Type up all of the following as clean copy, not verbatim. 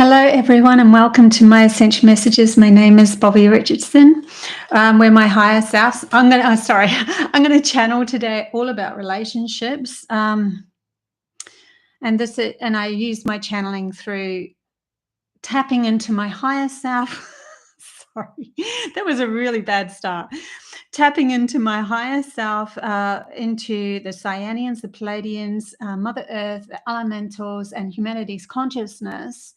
Hello, everyone, and welcome to my Essential Messages. My name is Bobby Richardson. We're my higher selves. I'm going to channel today all about relationships. And I use my channeling through tapping into my higher self. Sorry, that was a really bad start. Tapping into my higher self, into the CYANIANS, the Pleiadians, Mother Earth, the elementals, and humanity's consciousness.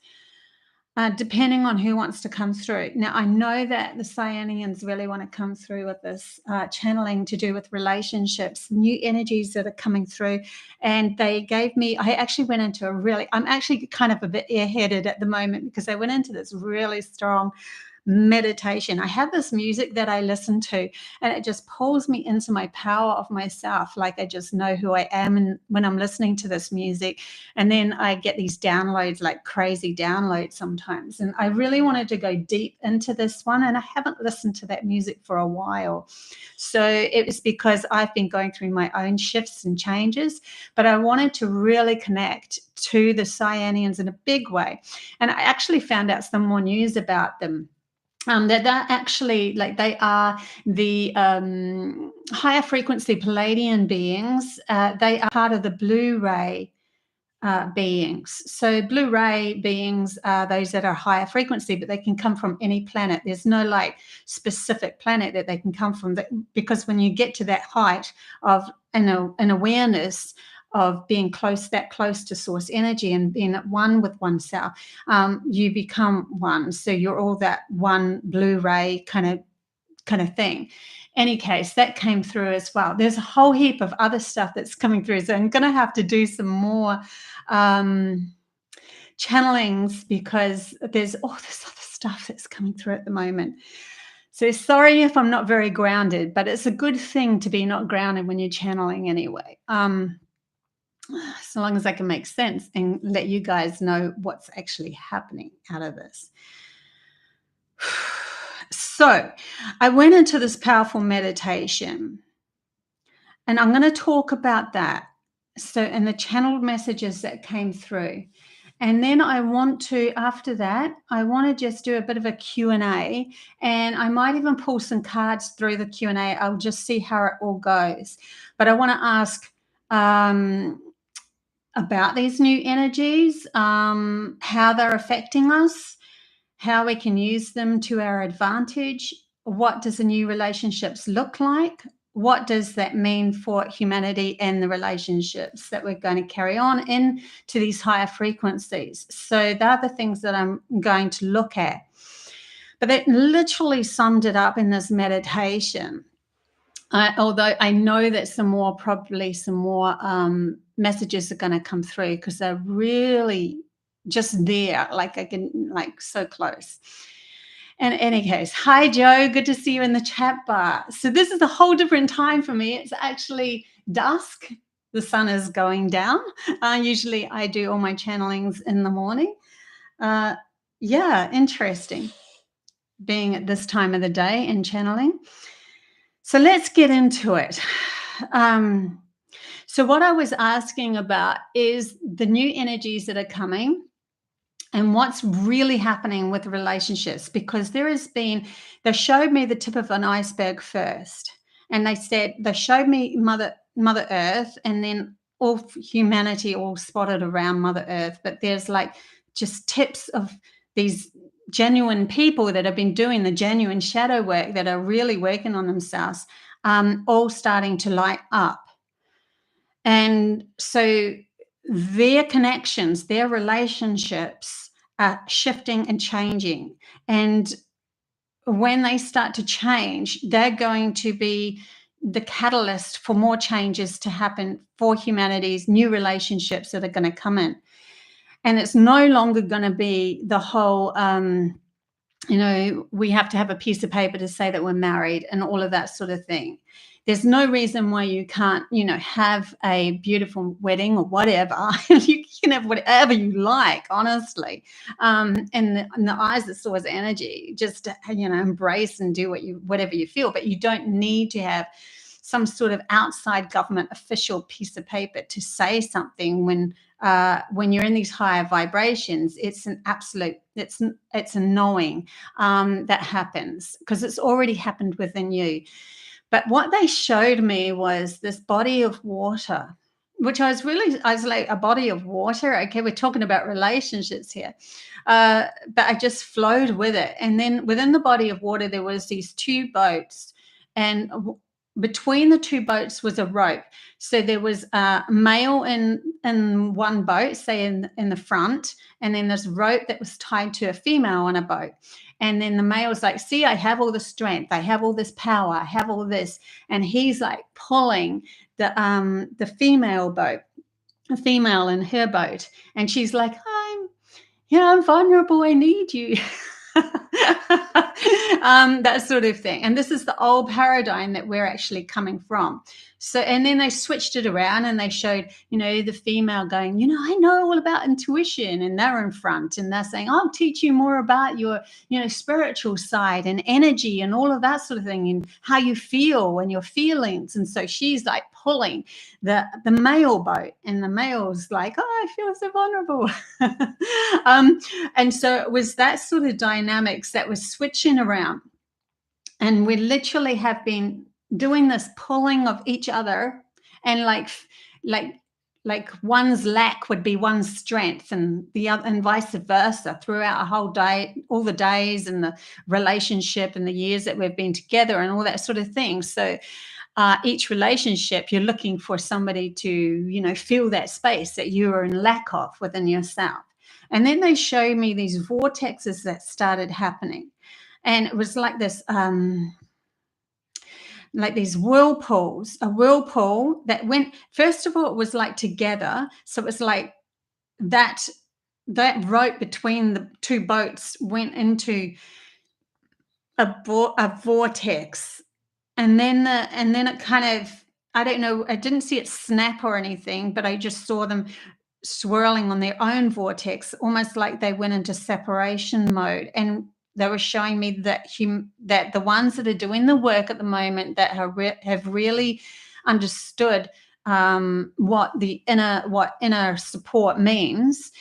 Depending on who wants to come through. Now, I know that the CYANIANS really want to come through with this channeling to do with relationships, new energies that are coming through. And they gave me, I actually went into I'm actually kind of a bit airheaded at the moment because I went into this really strong meditation. I have this music that I listen to, and it just pulls me into my power of myself. Like I just know who I am, and when I'm listening to this music, and then I get these downloads, like crazy downloads sometimes. And I really wanted to go deep into this one, and I haven't listened to that music for a while. So it was because I've been going through my own shifts and changes, but I wanted to really connect to the CYANIANS in a big way. And I actually found out some more news about them. That actually, like, they are the higher frequency Pleiadian beings. They are part of the blue ray beings. So blue ray beings are those that are higher frequency, but they can come from any planet. There's no like specific planet that they can come from, because when you get to that height of an awareness of being that close to source energy and being at one with oneself, you become one. So you're all that one blue ray kind of thing. Any case, that came through as well. There's a whole heap of other stuff that's coming through. So I'm going to have to do some more channelings because there's all this other stuff that's coming through at the moment. So sorry if I'm not very grounded, but it's a good thing to be not grounded when you're channeling anyway. So long as I can make sense and let you guys know what's actually happening out of this. So I went into this powerful meditation, and I'm going to talk about that. So, and the channeled messages that came through. And then I want to, after that, I want to just do a bit of a Q&A, and I might even pull some cards through the Q&A. I'll just see how it all goes. But I want to ask about these new energies, how they're affecting us, how we can use them to our advantage. What does the new relationships look like? What does that mean for humanity and the relationships that we're going to carry on into these higher frequencies? So they're the things that I'm going to look at. But that literally summed it up in this meditation. Although I know that probably some more messages are going to come through because they're really just there, like I can, like, so close. In any case, hi Joe, good to see you in the chat bar. So this is a whole different time for me. It's actually dusk. The sun is going down. Usually I do all my channelings in the morning. Yeah, interesting being at this time of the day and channeling. So let's get into it. So what I was asking about is the new energies that are coming and what's really happening with relationships, because they showed me the tip of an iceberg first. And they showed me Mother Earth, and then all humanity all spotted around Mother Earth. But there's like just tips of these genuine people that have been doing the genuine shadow work, that are really working on themselves, all starting to light up. And so their connections, their relationships are shifting and changing. And when they start to change, they're going to be the catalyst for more changes to happen for humanity's new relationships that are going to come in. And it's no longer going to be the whole, we have to have a piece of paper to say that we're married and all of that sort of thing. There's no reason why you can't, have a beautiful wedding or whatever. You can have whatever you like, honestly. In the eyes of source energy, just to, embrace and do whatever you feel. But you don't need to have some sort of outside government official piece of paper to say something when when you're in these higher vibrations, it's an absolute, it's a knowing that happens because it's already happened within you. But what they showed me was this body of water, which I was like, a body of water. Okay, we're talking about relationships here. But I just flowed with it. And then within the body of water, there was these two boats, and between the two boats was a rope. So there was a male in one boat, say in the front, and then this rope that was tied to a female on a boat. And then the male's like, see, I have all the strength, I have all this power, I have all this. And he's like pulling the female boat, a female in her boat. And she's like, I'm vulnerable, I need you. That sort of thing. And this is the old paradigm that we're actually coming from. So, and then they switched it around and they showed, the female going, I know all about intuition, and they're in front and they're saying, I'll teach you more about your, spiritual side and energy and all of that sort of thing, and how you feel and your feelings. And so she's like pulling the male boat, and the male's like, I feel so vulnerable. And so it was that sort of dynamics that was switching around. And we literally have been doing this pulling of each other, and like one's lack would be one's strength, and the other, and vice versa, throughout a whole day, all the days and the relationship and the years that we've been together and all that sort of thing. So each relationship, you're looking for somebody to, fill that space that you are in lack of within yourself. And then they show me these vortexes that started happening. And it was like this, like these whirlpools, a whirlpool that went, first of all, it was like together. So it was like that rope between the two boats went into a vortex. And then it kind of, I don't know, I didn't see it snap or anything, but I just saw them swirling on their own vortex, almost like they went into separation mode. And they were showing me that that the ones that are doing the work at the moment, that have really understood what inner support means,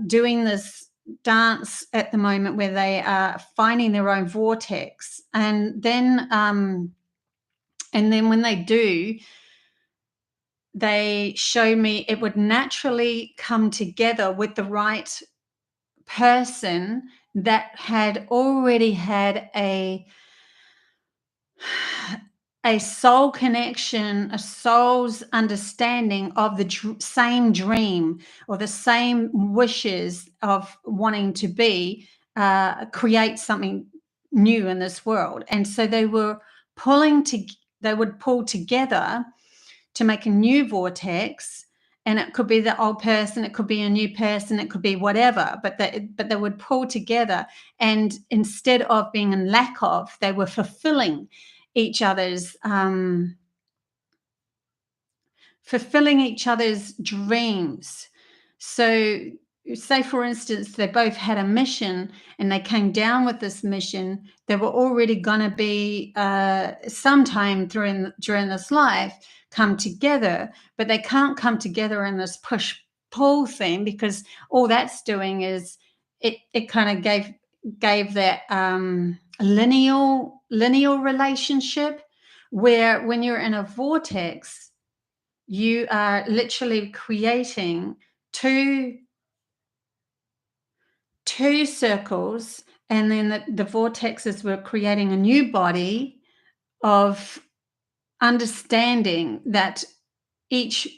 doing this dance at the moment where they are finding their own vortex. And then when they do, they show me it would naturally come together with the right person that had already had a soul connection, a soul's understanding of the same dream or the same wishes of wanting to create something new in this world. And so they would pull together to make a new vortex. And it could be the old person, it could be a new person, it could be whatever, but they would pull together. And instead of being in lack of, they were fulfilling each other's dreams. So say, for instance, they both had a mission and they came down with this mission. They were already going to be sometime during this life come together, but they can't come together in this push-pull thing, because all that's doing is it kind of gave that lineal relationship, where when you're in a vortex, you are literally creating two circles, and then the vortexes were creating a new body of understanding that each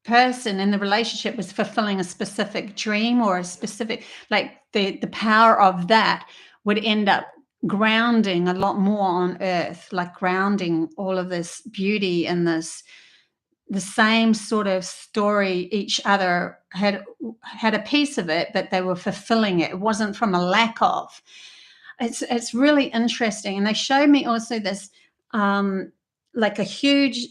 person in the relationship was fulfilling a specific dream, or a specific, like the power of that would end up grounding a lot more on earth, like grounding all of this beauty and the same sort of story. Each other had a piece of it, but they were fulfilling it. It wasn't from a lack of. It's really interesting. And they showed me also this like a huge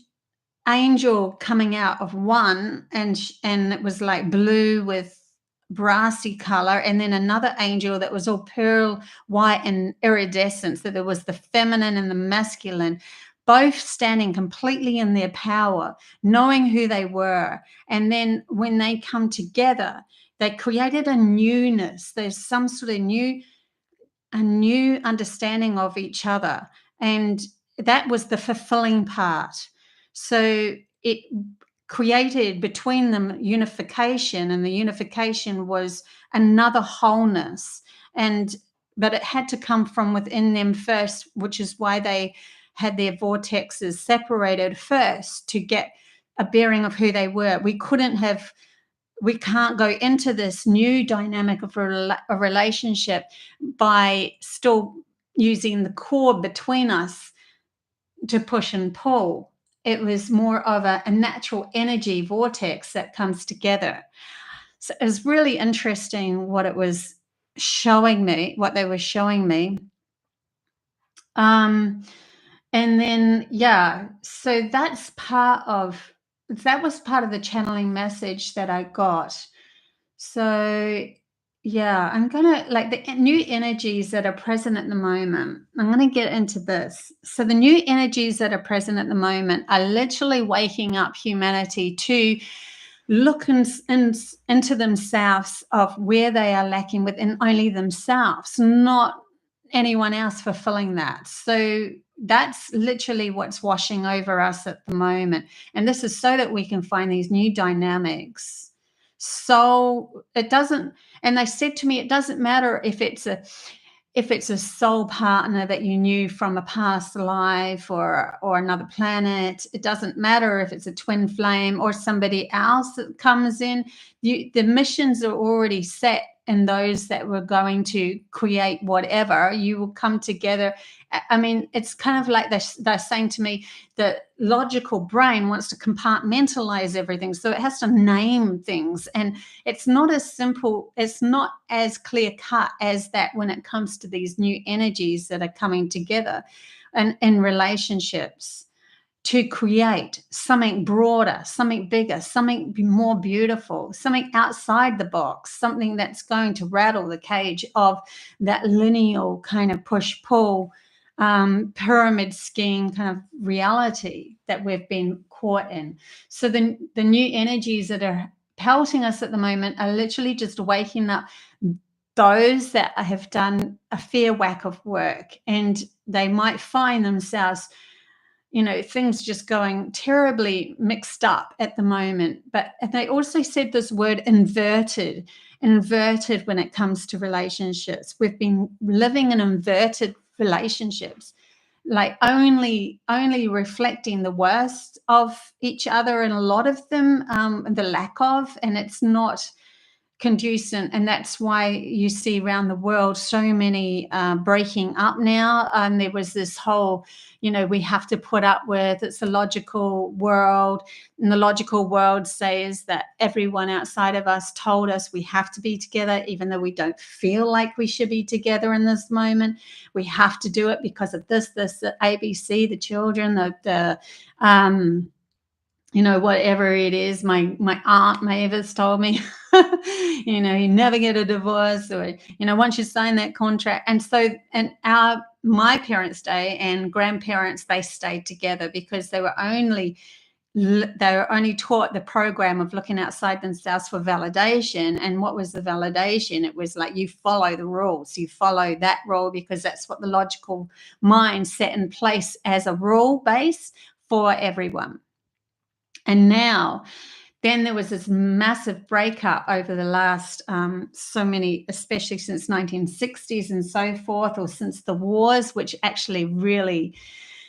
angel coming out of one, and it was like blue with brassy color, and then another angel that was all pearl white and iridescent. So there was the feminine and the masculine both standing completely in their power, knowing who they were. And then when they come together, they created a newness. There's some sort of a new understanding of each other. And that was the fulfilling part. So it created between them unification, and the unification was another wholeness. But it had to come from within them first, which is why they had their vortexes separated first, to get a bearing of who they were. We can't go into this new dynamic of a relationship by still using the cord between us to push and pull. It was more of a natural energy vortex that comes together. So it was really interesting what it was showing me, what they were showing me. And then, yeah, so that was part of the channeling message that I got. So yeah, I'm gonna, like, the new energies that are present at the moment. I'm gonna get into this. So the new energies that are present at the moment are literally waking up humanity to look into themselves, of where they are lacking within only themselves, not anyone else fulfilling that. So that's literally what's washing over us at the moment. And this is so that we can find these new dynamics. So it doesn't, and they said to me, it doesn't matter if it's a soul partner that you knew from a past life or another planet. It doesn't matter if it's a twin flame or somebody else that comes in. The missions are already set, and those that were going to create whatever, you will come together. I mean, it's kind of like they're saying to me, the logical brain wants to compartmentalize everything, so it has to name things, and it's not as simple, it's not as clear cut as that when it comes to these new energies that are coming together and in relationships to create something broader, something bigger, something more beautiful, something outside the box, something that's going to rattle the cage of that lineal kind of push-pull pyramid scheme kind of reality that we've been caught in. So the new energies that are pelting us at the moment are literally just waking up those that have done a fair whack of work, and they might find themselves, things just going terribly mixed up at the moment. But they also said this word inverted when it comes to relationships. We've been living in inverted relationships, like only reflecting the worst of each other, and a lot of them, the lack of, and it's not conducive. And that's why you see around the world so many breaking up now. There was this whole, we have to put up with, it's a logical world, and the logical world says that everyone outside of us told us we have to be together, even though we don't feel like we should be together in this moment. We have to do it because of this, the ABC, the children, the whatever it is. My aunt Mavis told me, you never get a divorce, or, once you sign that contract. And so, and my parents' day and grandparents, they stayed together because they were only taught the program of looking outside themselves for validation. And what was the validation? It was like, you follow the rules, you follow that rule, because that's what the logical mind set in place as a rule base for everyone. And now, then there was this massive breakup over the last so many, especially since 1960s and so forth, or since the wars, which actually really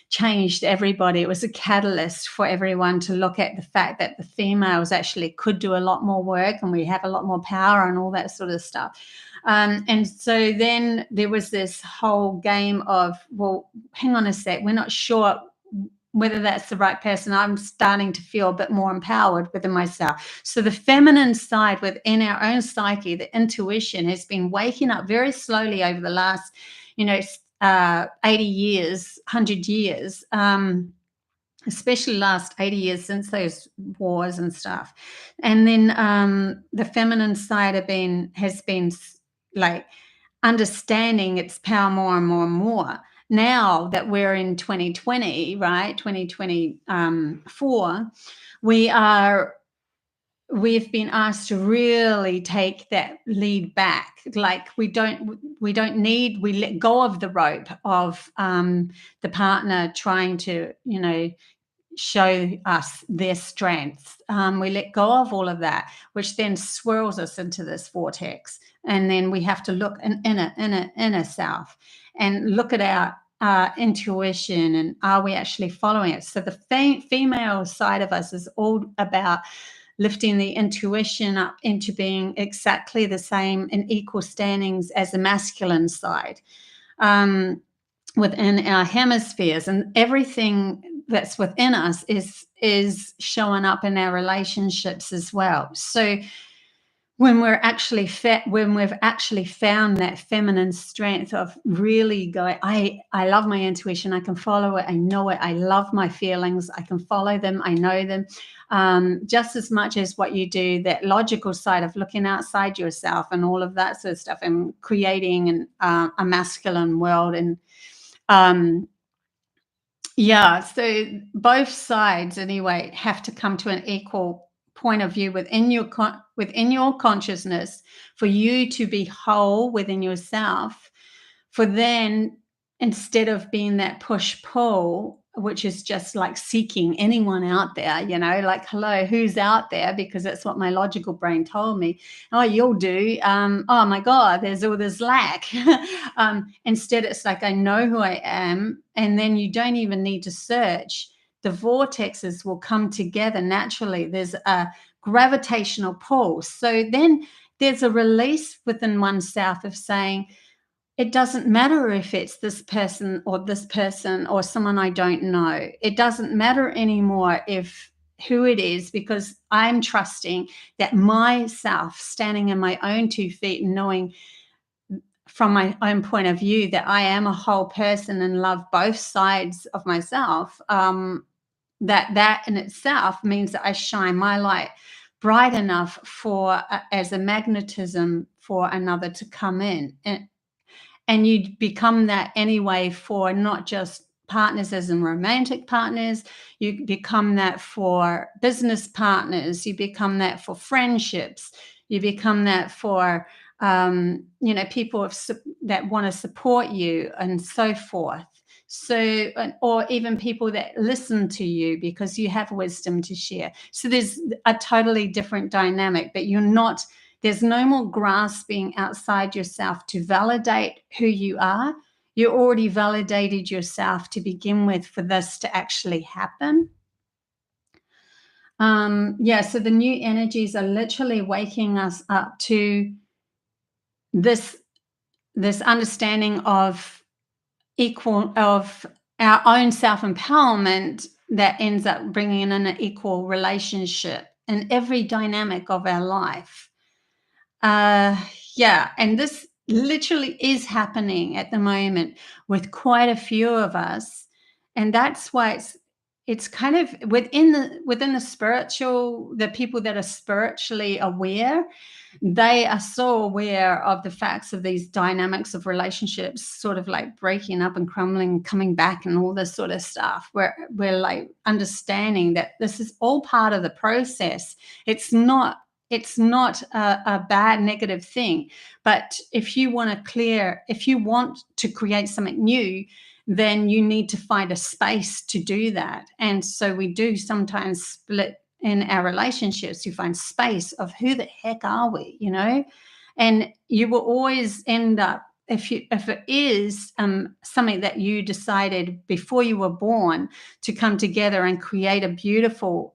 changed everybody. It was a catalyst for everyone to look at the fact that the females actually could do a lot more work, and we have a lot more power and all that sort of stuff. And so then there was this whole game of, well, hang on a sec, we're not sure whether that's the right person. I'm starting to feel a bit more empowered within myself. So the feminine side within our own psyche, the intuition, has been waking up very slowly over the last, 80 years, 100 years, especially last 80 years since those wars and stuff. And then the feminine side has been like understanding its power more and more and more. now that we're in 2020, right, 2024, we are we've been asked to really take that lead back. Like we don't need, we let go of the rope of the partner trying to, show us their strengths. We let go of all of that, which then swirls us into this vortex. And then we have to look in inner self and look at our intuition, and are we actually following it? So the female side of us is all about lifting the intuition up into being exactly the same in equal standings as the masculine side. Within our hemispheres, and everything that's within us is showing up in our relationships as well. So when we're actually when we've actually found that feminine strength of really going, I love my intuition, I can follow it, I know it, I love my feelings, I can follow them, I know them, just as much as what you do, that logical side of looking outside yourself and all of that sort of stuff, and creating a masculine world. And yeah, so both sides anyway have to come to an equal point of view within your consciousness for you to be whole within yourself, for then, instead of being that push pull, which is just like seeking anyone out there, like, hello, who's out there, because that's what my logical brain told me. Oh, you'll do. Oh my god, there's all this lack. Instead, it's like, I know who I am, and then you don't even need to search. The vortexes will come together naturally. There's a gravitational pull, so then there's a release within oneself of saying, it doesn't matter if it's this person or someone I don't know. It doesn't matter anymore if who it is, because I'm trusting that myself, standing in my own 2 feet and knowing from my own point of view that I am a whole person and love both sides of myself, that in itself means that I shine my light bright enough for as a magnetism for another to come in. And you become that anyway for not just partners as in romantic partners, you become that for business partners, you become that for friendships, you become that for people that want to support you and so forth. So, or even people that listen to you because you have wisdom to share. So there's a totally different dynamic, but there's no more grasping outside yourself to validate who you are. You already validated yourself to begin with for this to actually happen. So the new energies are literally waking us up to this understanding of our own self-empowerment that ends up bringing in an equal relationship in every dynamic of our life. And this literally is happening at the moment with quite a few of us, and that's why it's kind of within the spiritual, the people that are spiritually aware, they are so aware of the facts of these dynamics of relationships sort of like breaking up and crumbling, coming back, and all this sort of stuff, where we're like understanding that this is all part of the process. It's not a bad negative thing, but if you want to create something new, then you need to find a space to do that. And so we do sometimes split in our relationships. You find space of who the heck are we, and you will always end up, if it is something that you decided before you were born to come together and create a beautiful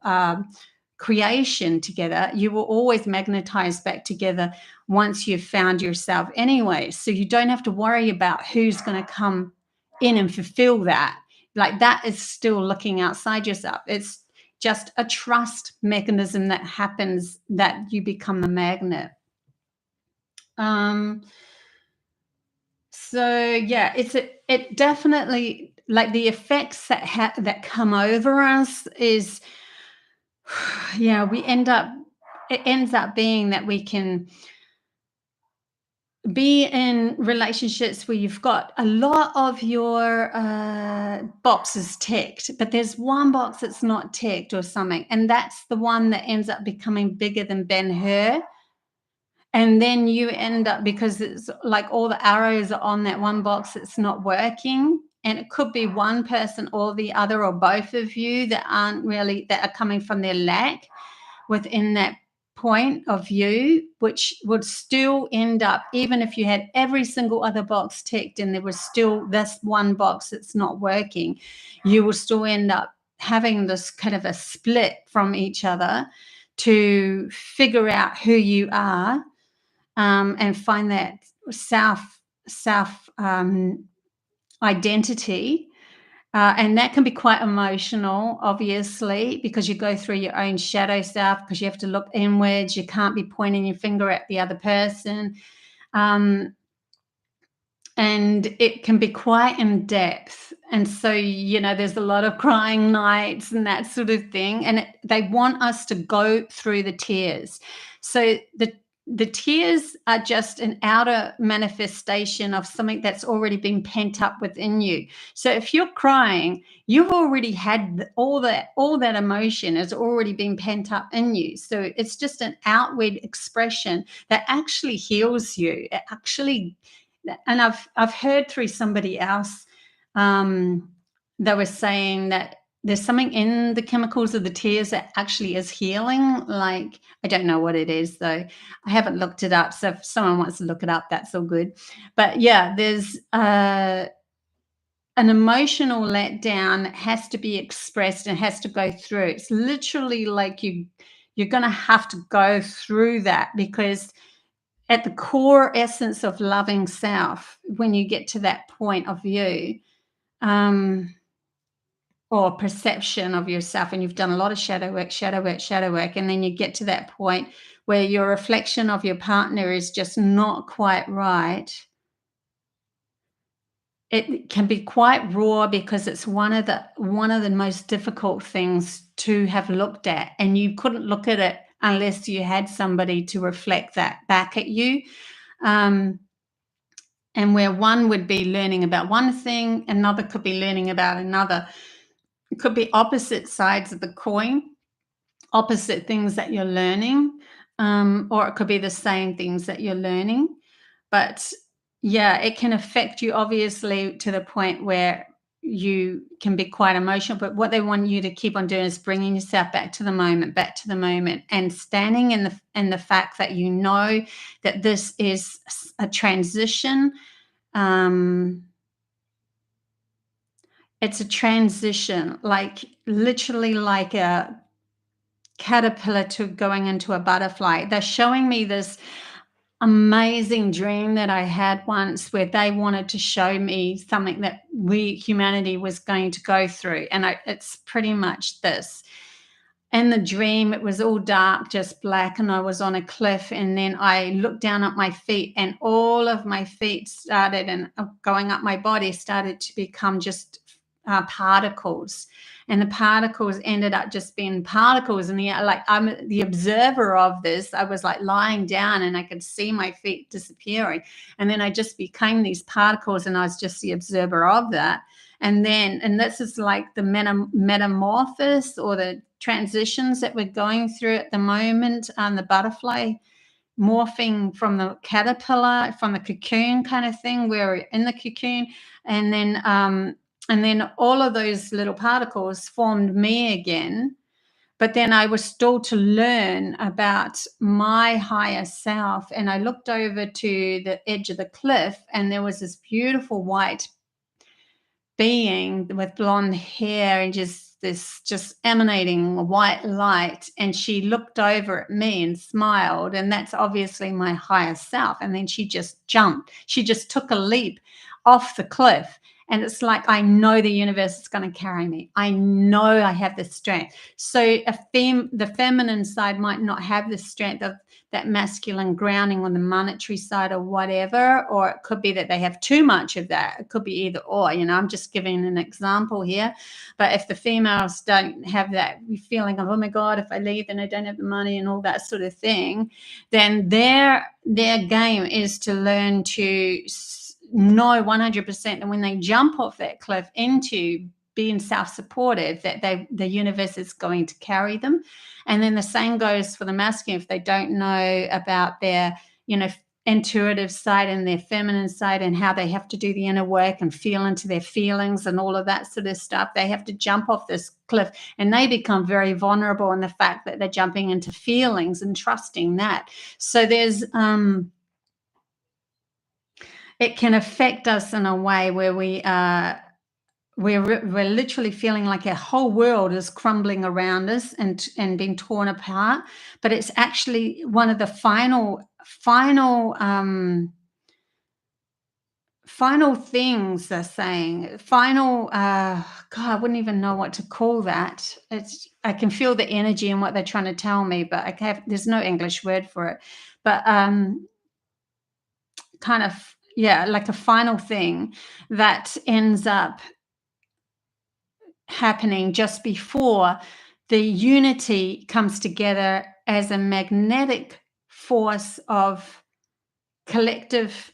creation together, you will always magnetize back together once you've found yourself anyway. So you don't have to worry about who's going to come in and fulfill that. Like, that is still looking outside yourself. It's just a trust mechanism that happens, that you become the magnet. It definitely, like, the effects that come over us is, it ends up being that we can be in relationships where you've got a lot of your boxes ticked, but there's one box that's not ticked or something, and that's the one that ends up becoming bigger than Ben Hur. And then you end up, because it's like all the arrows are on that one box that's not working. And it could be one person or the other or both of you that are coming from their lack within that point of view, which would still end up, even if you had every single other box ticked and there was still this one box that's not working, you will still end up having this kind of a split from each other to figure out who you are, and find that self identity. And that can be quite emotional, obviously, because you go through your own shadow self, because you have to look inwards. You can't be pointing your finger at the other person. And it can be quite in depth. And so, there's a lot of crying nights and that sort of thing. And they want us to go through the tears. So the tears are just an outer manifestation of something that's already been pent up within you. So if you're crying, you've already had all that emotion has already been pent up in you. So it's just an outward expression that actually heals you. It actually, and I've heard through somebody else, they were saying that there's something in the chemicals of the tears that actually is healing. Like, I don't know what it is though. I haven't looked it up. So if someone wants to look it up, that's all good. But yeah, there's an emotional letdown that has to be expressed and has to go through. It's literally like you're going to have to go through that, because at the core essence of loving self, when you get to that point of view, or perception of yourself, and you've done a lot of shadow work, and then you get to that point where your reflection of your partner is just not quite right. It can be quite raw, because it's one of the most difficult things to have looked at, and you couldn't look at it unless you had somebody to reflect that back at you. And where one would be learning about one thing, another could be learning about another. It could be opposite sides of the coin, opposite things that you're learning, or it could be the same things that you're learning. But yeah, it can affect you, obviously, to the point where you can be quite emotional. But what they want you to keep on doing is bringing yourself back to the moment, and standing in the fact that that this is a transition. It's a transition, like literally like a caterpillar to going into a butterfly. They're showing me this amazing dream that I had once, where they wanted to show me something that humanity was going to go through. And it's pretty much this. In the dream, it was all dark, just black, and I was on a cliff, and then I looked down at my feet, and all of my feet started, and going up my body started to become just particles, and the particles ended up just being particles in the air. Like, I'm the observer of this. I was like lying down, and I could see my feet disappearing, and then I just became these particles, and I was just the observer of that. And this is like the metamorphosis, or the transitions that we're going through at the moment, on the butterfly morphing from the caterpillar, from the cocoon kind of thing, where we're in the cocoon. And then all of those little particles formed me again. But then I was still to learn about my higher self. And I looked over to the edge of the cliff, and there was this beautiful white being with blonde hair, and just emanating white light. And she looked over at me and smiled, and that's obviously my higher self. And then she just jumped. She just took a leap off the cliff, and it's like, I know the universe is going to carry me. I know I have the strength. So the feminine side might not have the strength of that masculine grounding on the monetary side or whatever, or it could be that they have too much of that. It could be either or, I'm just giving an example here. But if the females don't have that feeling of, oh my God, if I leave then I don't have the money and all that sort of thing, then their game is to learn to know 100% that when they jump off that cliff into being self-supportive, that the universe is going to carry them. And then the same goes for the masculine. If they don't know about their, intuitive side and their feminine side and how they have to do the inner work and feel into their feelings and all of that sort of stuff, they have to jump off this cliff, and they become very vulnerable in the fact that they're jumping into feelings and trusting that. So there's it can affect us in a way where we're literally feeling like our whole world is crumbling around us and being torn apart. But it's actually one of the final things they're saying. God, I wouldn't even know what to call that. I can feel the energy and what they're trying to tell me, but there's no English word for it. But kind of, like a final thing that ends up happening just before the unity comes together as a magnetic force of collective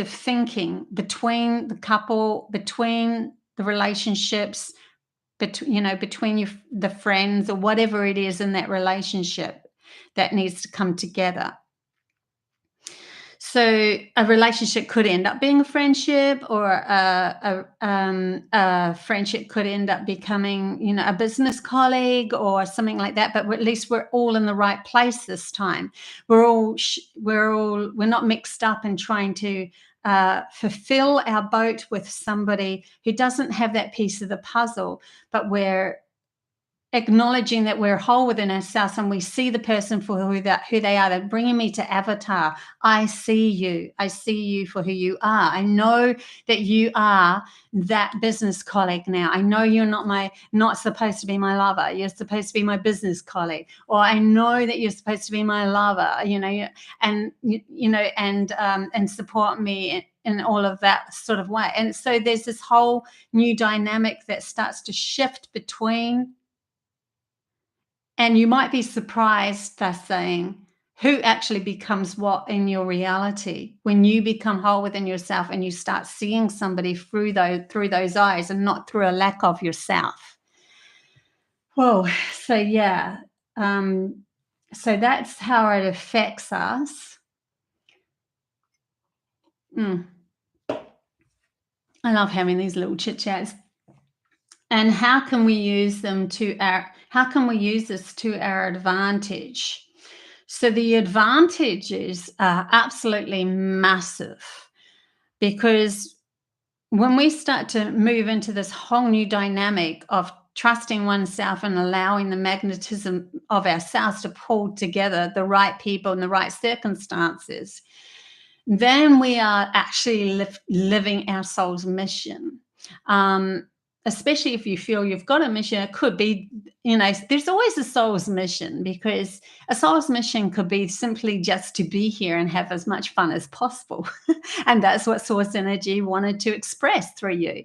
thinking between the couple, between the relationships, between the friends or whatever it is in that relationship that needs to come together. So a relationship could end up being a friendship, or a friendship could end up becoming, a business colleague or something like that. But at least we're all in the right place this time. We're not mixed up in trying to fulfill our boat with somebody who doesn't have that piece of the puzzle, but we're acknowledging that we're whole within ourselves and we see the person for who they are. They're bringing me to avatar. I see you for who you are. I know that you are that business colleague now. I know you're not supposed to be my lover. You're supposed to be my business colleague. Or I know that you're supposed to be my lover, and support me in all of that sort of way. And so there's this whole new dynamic that starts to shift between. And you might be surprised, they're saying, who actually becomes what in your reality when you become whole within yourself and you start seeing somebody through those eyes and not through a lack of yourself. Whoa. So yeah. So that's how it affects us. I love having these little chit chats. And how can we use this to our advantage? So the advantages are absolutely massive, because when we start to move into this whole new dynamic of trusting oneself and allowing the magnetism of ourselves to pull together the right people and the right circumstances, then we are actually living our soul's mission. Especially if you feel you've got a mission, it could be, there's always a soul's mission, because a soul's mission could be simply just to be here and have as much fun as possible. And that's what source energy wanted to express through you.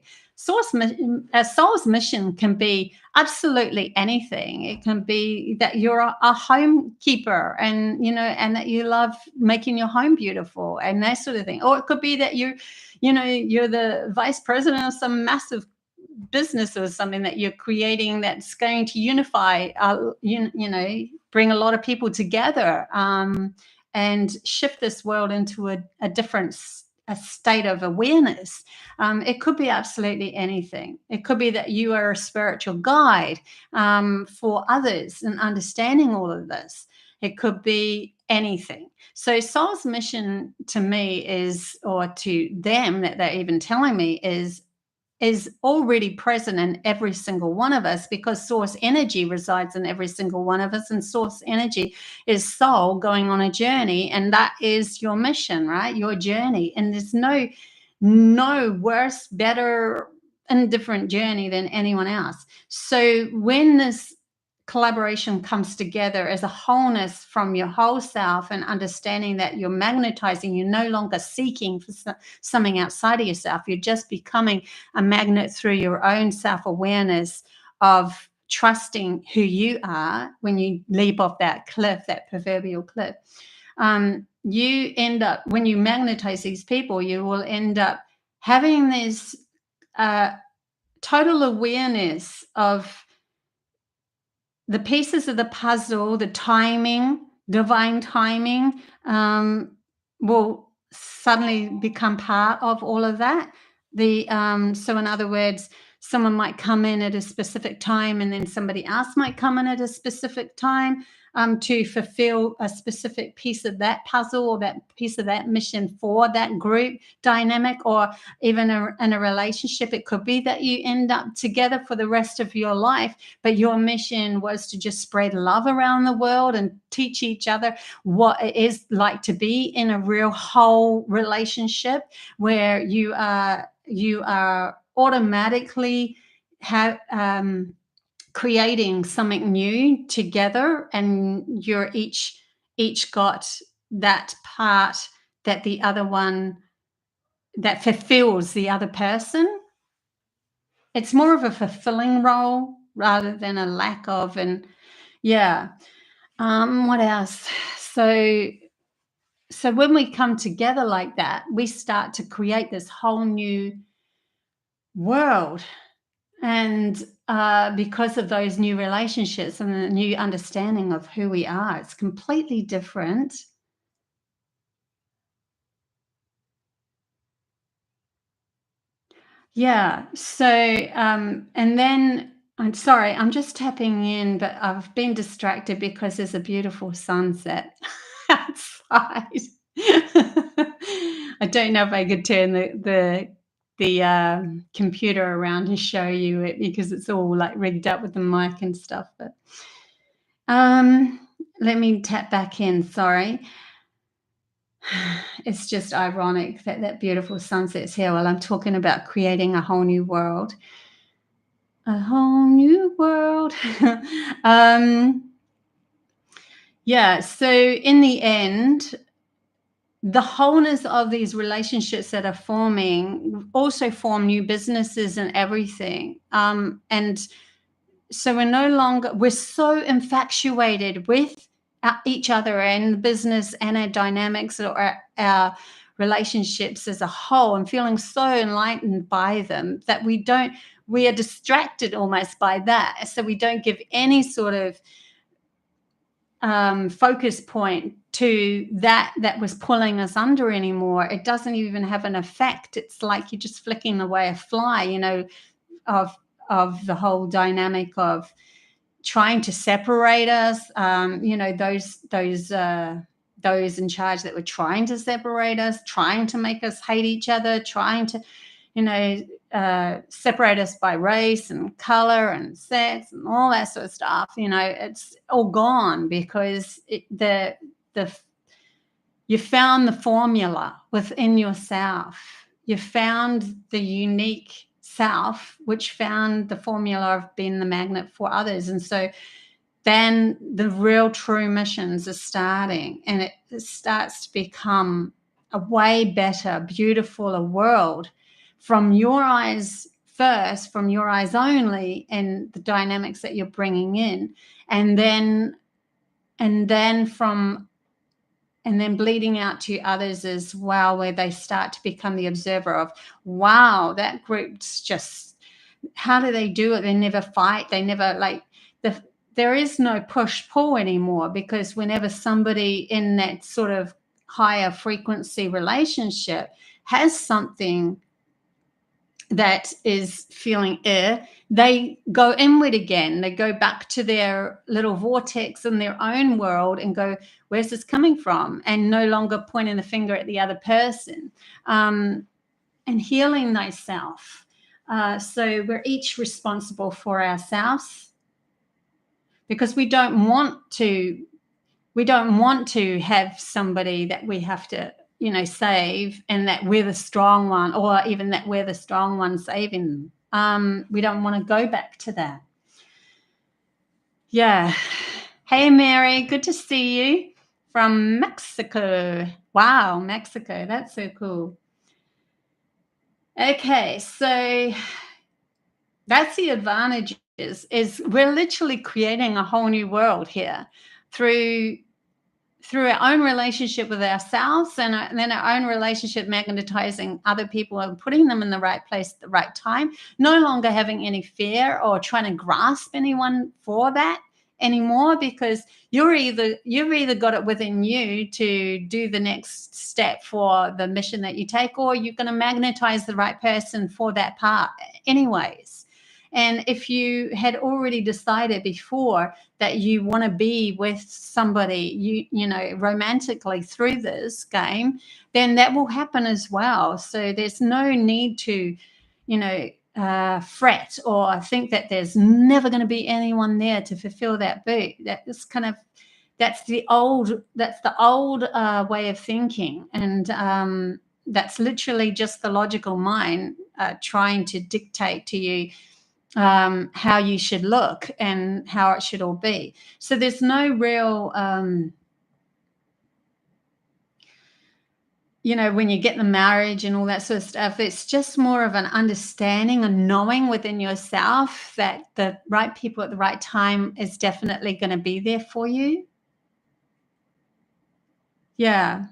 A soul's mission can be absolutely anything. It can be that you're a homekeeper and that you love making your home beautiful and that sort of thing. Or it could be that you're the vice president of some massive business or something that you're creating that's going to unify, bring a lot of people together, and shift this world into a different state of awareness. It could be absolutely anything. It could be that you are a spiritual guide for others and understanding all of this. It could be anything. So soul's mission to me is, or to them that they're even telling me, is already present in every single one of us, because source energy resides in every single one of us, and source energy is soul going on a journey, and that is your mission, right? Your journey. And there's no no worse, better, indifferent journey than anyone else. So when this collaboration comes together as a wholeness from your whole self, and understanding that you're magnetizing, you're no longer seeking for something outside of yourself, you're just becoming a magnet through your own self-awareness of trusting who you are. When you leap off that cliff, that proverbial cliff, you end up, when you magnetize these people, you will end up having this total awareness of the pieces of the puzzle, the timing, divine timing, will suddenly become part of all of that. So in other words, someone might come in at a specific time, and then somebody else might come in at a specific time, to fulfill a specific piece of that puzzle, or that piece of that mission for that group dynamic. Or even in a relationship, it could be that you end up together for the rest of your life, but your mission was to just spread love around the world and teach each other what it is like to be in a real whole relationship, where you are automatically creating something new together, and you're each got that part that the other one, that fulfills the other person. It's more of a fulfilling role rather than a lack of. And yeah, what else? So when we come together like that, we start to create this whole new world. And because of those new relationships and the new understanding of who we are, it's completely different. Yeah. So, and then I'm sorry, I'm just tapping in, but I've been distracted because there's a beautiful sunset outside. I don't know if I could turn the computer around and show you it, because it's all like rigged up with the mic and stuff. But um, let me tap back in. Sorry. It's just ironic that that beautiful sunset's here while I'm talking about creating a whole new world. A whole new world. um, yeah, so in the end, the wholeness of these relationships that are forming also form new businesses and everything. And so we're so infatuated with each other and the business and our dynamics, or our relationships as a whole, and feeling so enlightened by them, that we are distracted almost by that. So we don't give any sort of focus point to that was pulling us under anymore. It doesn't even have an effect. It's like you're just flicking away a fly, of the whole dynamic of trying to separate us. Those in charge that were trying to separate us, trying to make us hate each other, trying to, separate us by race and color and sex and all that sort of stuff. It's all gone, because you found the formula within yourself. You found the unique self, which found the formula of being the magnet for others. And so then the real true missions are starting, and it starts to become a way better, beautiful world from your eyes first, from your eyes only, and the dynamics that you're bringing in, and then bleeding out to others as well, where they start to become the observer of, wow, that group's just, how do they do it? They never fight. They never there is no push pull anymore, because whenever somebody in that sort of higher frequency relationship has something that is feeling they go inward again. They go back to their little vortex in their own world and go, where's this coming from? And no longer pointing the finger at the other person, and healing thyself. So we're each responsible for ourselves, because we don't want to have somebody that we have to save, and that we're the strong one, or even that we're the strong one saving them. We don't want to go back to that. Yeah. Hey, Mary, good to see you from Mexico. Wow, Mexico. That's so cool. Okay, so that's the advantages, is we're literally creating a whole new world here through our own relationship with ourselves, and then our own relationship magnetizing other people and putting them in the right place at the right time, no longer having any fear or trying to grasp anyone for that anymore, because you've either got it within you to do the next step for the mission that you take, or you're going to magnetize the right person for that part anyways. And if you had already decided before that you want to be with somebody, romantically through this game, then that will happen as well. So there's no need to, fret or think that there's never going to be anyone there to fulfill that boot. That's the old way of thinking, and that's literally just the logical mind trying to dictate to you how you should look and how it should all be. So there's no real, when you get the marriage and all that sort of stuff, it's just more of an understanding and knowing within yourself that the right people at the right time is definitely going to be there for you. Yeah.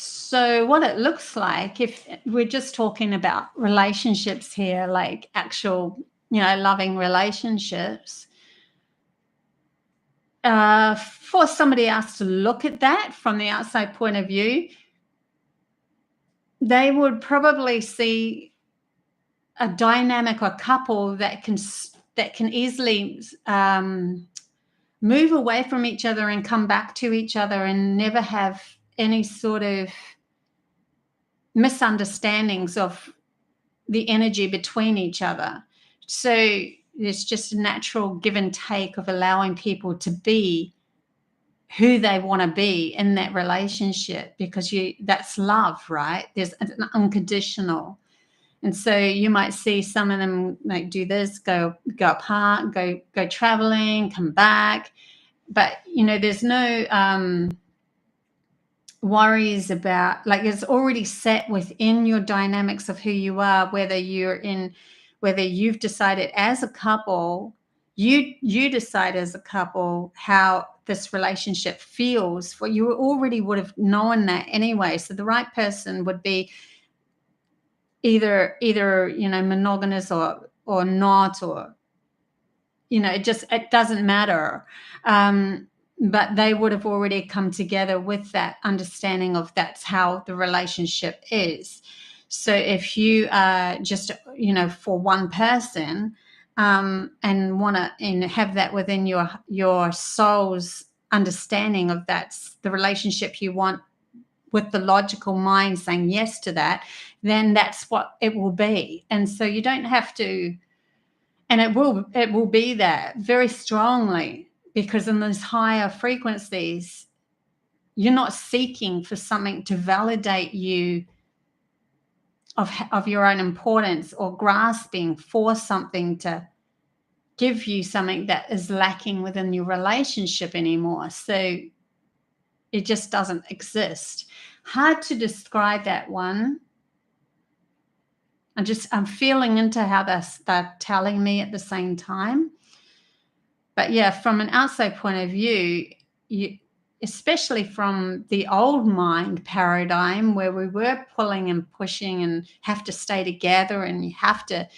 So what it looks like, if we're just talking about relationships here, like actual, loving relationships, for somebody else to look at that from the outside point of view, they would probably see a dynamic or couple that can easily move away from each other and come back to each other and never have any sort of misunderstandings of the energy between each other. So there's just a natural give and take of allowing people to be who they want to be in that relationship, because that's love, right? There's an unconditional. And so you might see some of them like do this, go apart, go traveling, come back, but there's no worries about, like, it's already set within your dynamics of who you are, whether you've decided as a couple, you decide as a couple how this relationship feels. For you already would have known that anyway. So the right person would be either monogamous or not, or it doesn't matter. But they would have already come together with that understanding of that's how the relationship is. So if you are just for one person, and want to have that within your soul's understanding of that's the relationship you want, with the logical mind saying yes to that, then that's what it will be. And so you don't have to, and it will be that very strongly, because in those higher frequencies, you're not seeking for something to validate you of your own importance, or grasping for something to give you something that is lacking within your relationship anymore. So it just doesn't exist. Hard to describe that one. I'm feeling into how they're telling me at the same time. But yeah, from an outside point of view, especially from the old mind paradigm where we were pulling and pushing and have to stay together, and you have to,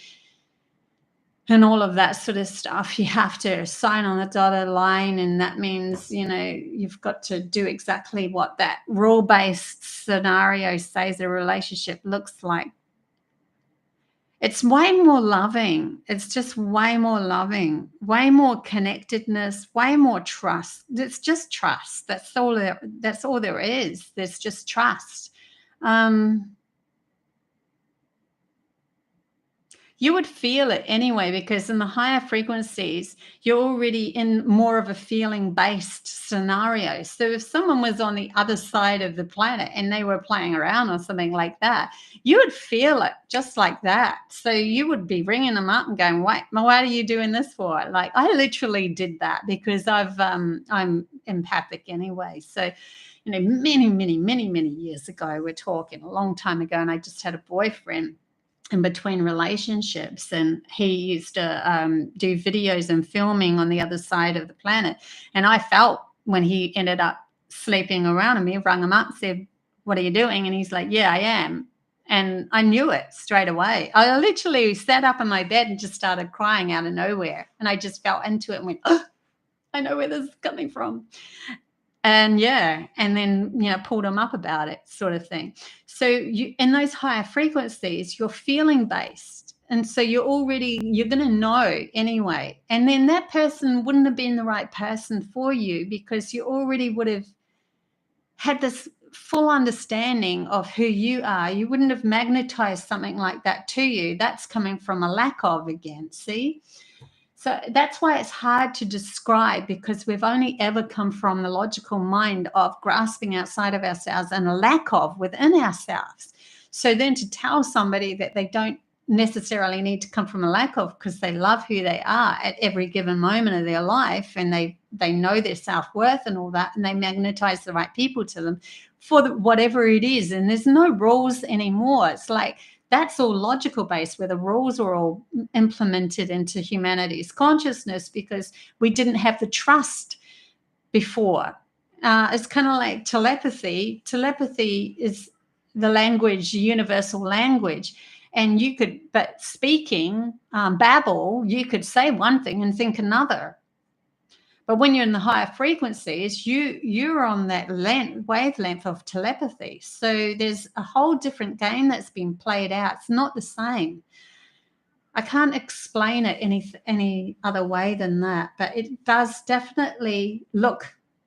and all of that sort of stuff, you have to sign on the dotted line, and that means you've got to do exactly what that rule-based scenario says a relationship looks like. It's way more loving. It's just way more loving, way more connectedness, way more trust. It's just trust. That's all there is. There's just trust. You would feel it anyway, because in the higher frequencies, you're already in more of a feeling based scenario. So if someone was on the other side of the planet and they were playing around or something like that, you would feel it just like that. So you would be ringing them up and going, "Wait, what are you doing this for?" Like, I literally did that because I'm empathic anyway. So, many years ago, we're talking a long time ago, and I just had a boyfriend in between relationships, and he used to do videos and filming on the other side of the planet. And I felt when he ended up sleeping around me, rung him up, said, "What are you doing?" And he's like, "Yeah, I am." And I knew it straight away. I literally sat up in my bed and just started crying out of nowhere, and I just fell into it and went, "Oh, I know where this is coming from." And yeah, and then, pulled them up about it, sort of thing. So you, in those higher frequencies, you're feeling based. And so you're going to know anyway. And then that person wouldn't have been the right person for you, because you already would have had this full understanding of who you are. You wouldn't have magnetized something like that to you. That's coming from a lack of again. See? So that's why it's hard to describe, because we've only ever come from the logical mind of grasping outside of ourselves and a lack of within ourselves. So then to tell somebody that they don't necessarily need to come from a lack of, because they love who they are at every given moment of their life, and they know their self-worth and all that, and they magnetize the right people to them for whatever it is. And there's no rules anymore. It's like, that's all logical based, where the rules are all implemented into humanity's consciousness, because we didn't have the trust before. It's kind of like telepathy. Telepathy is the language, universal language. And but speaking, babble, you could say one thing and think another. But when you're in the higher frequencies, you're on that wavelength of telepathy. So there's a whole different game that's been played out. It's not the same. I can't explain it any other way than that, but it does definitely look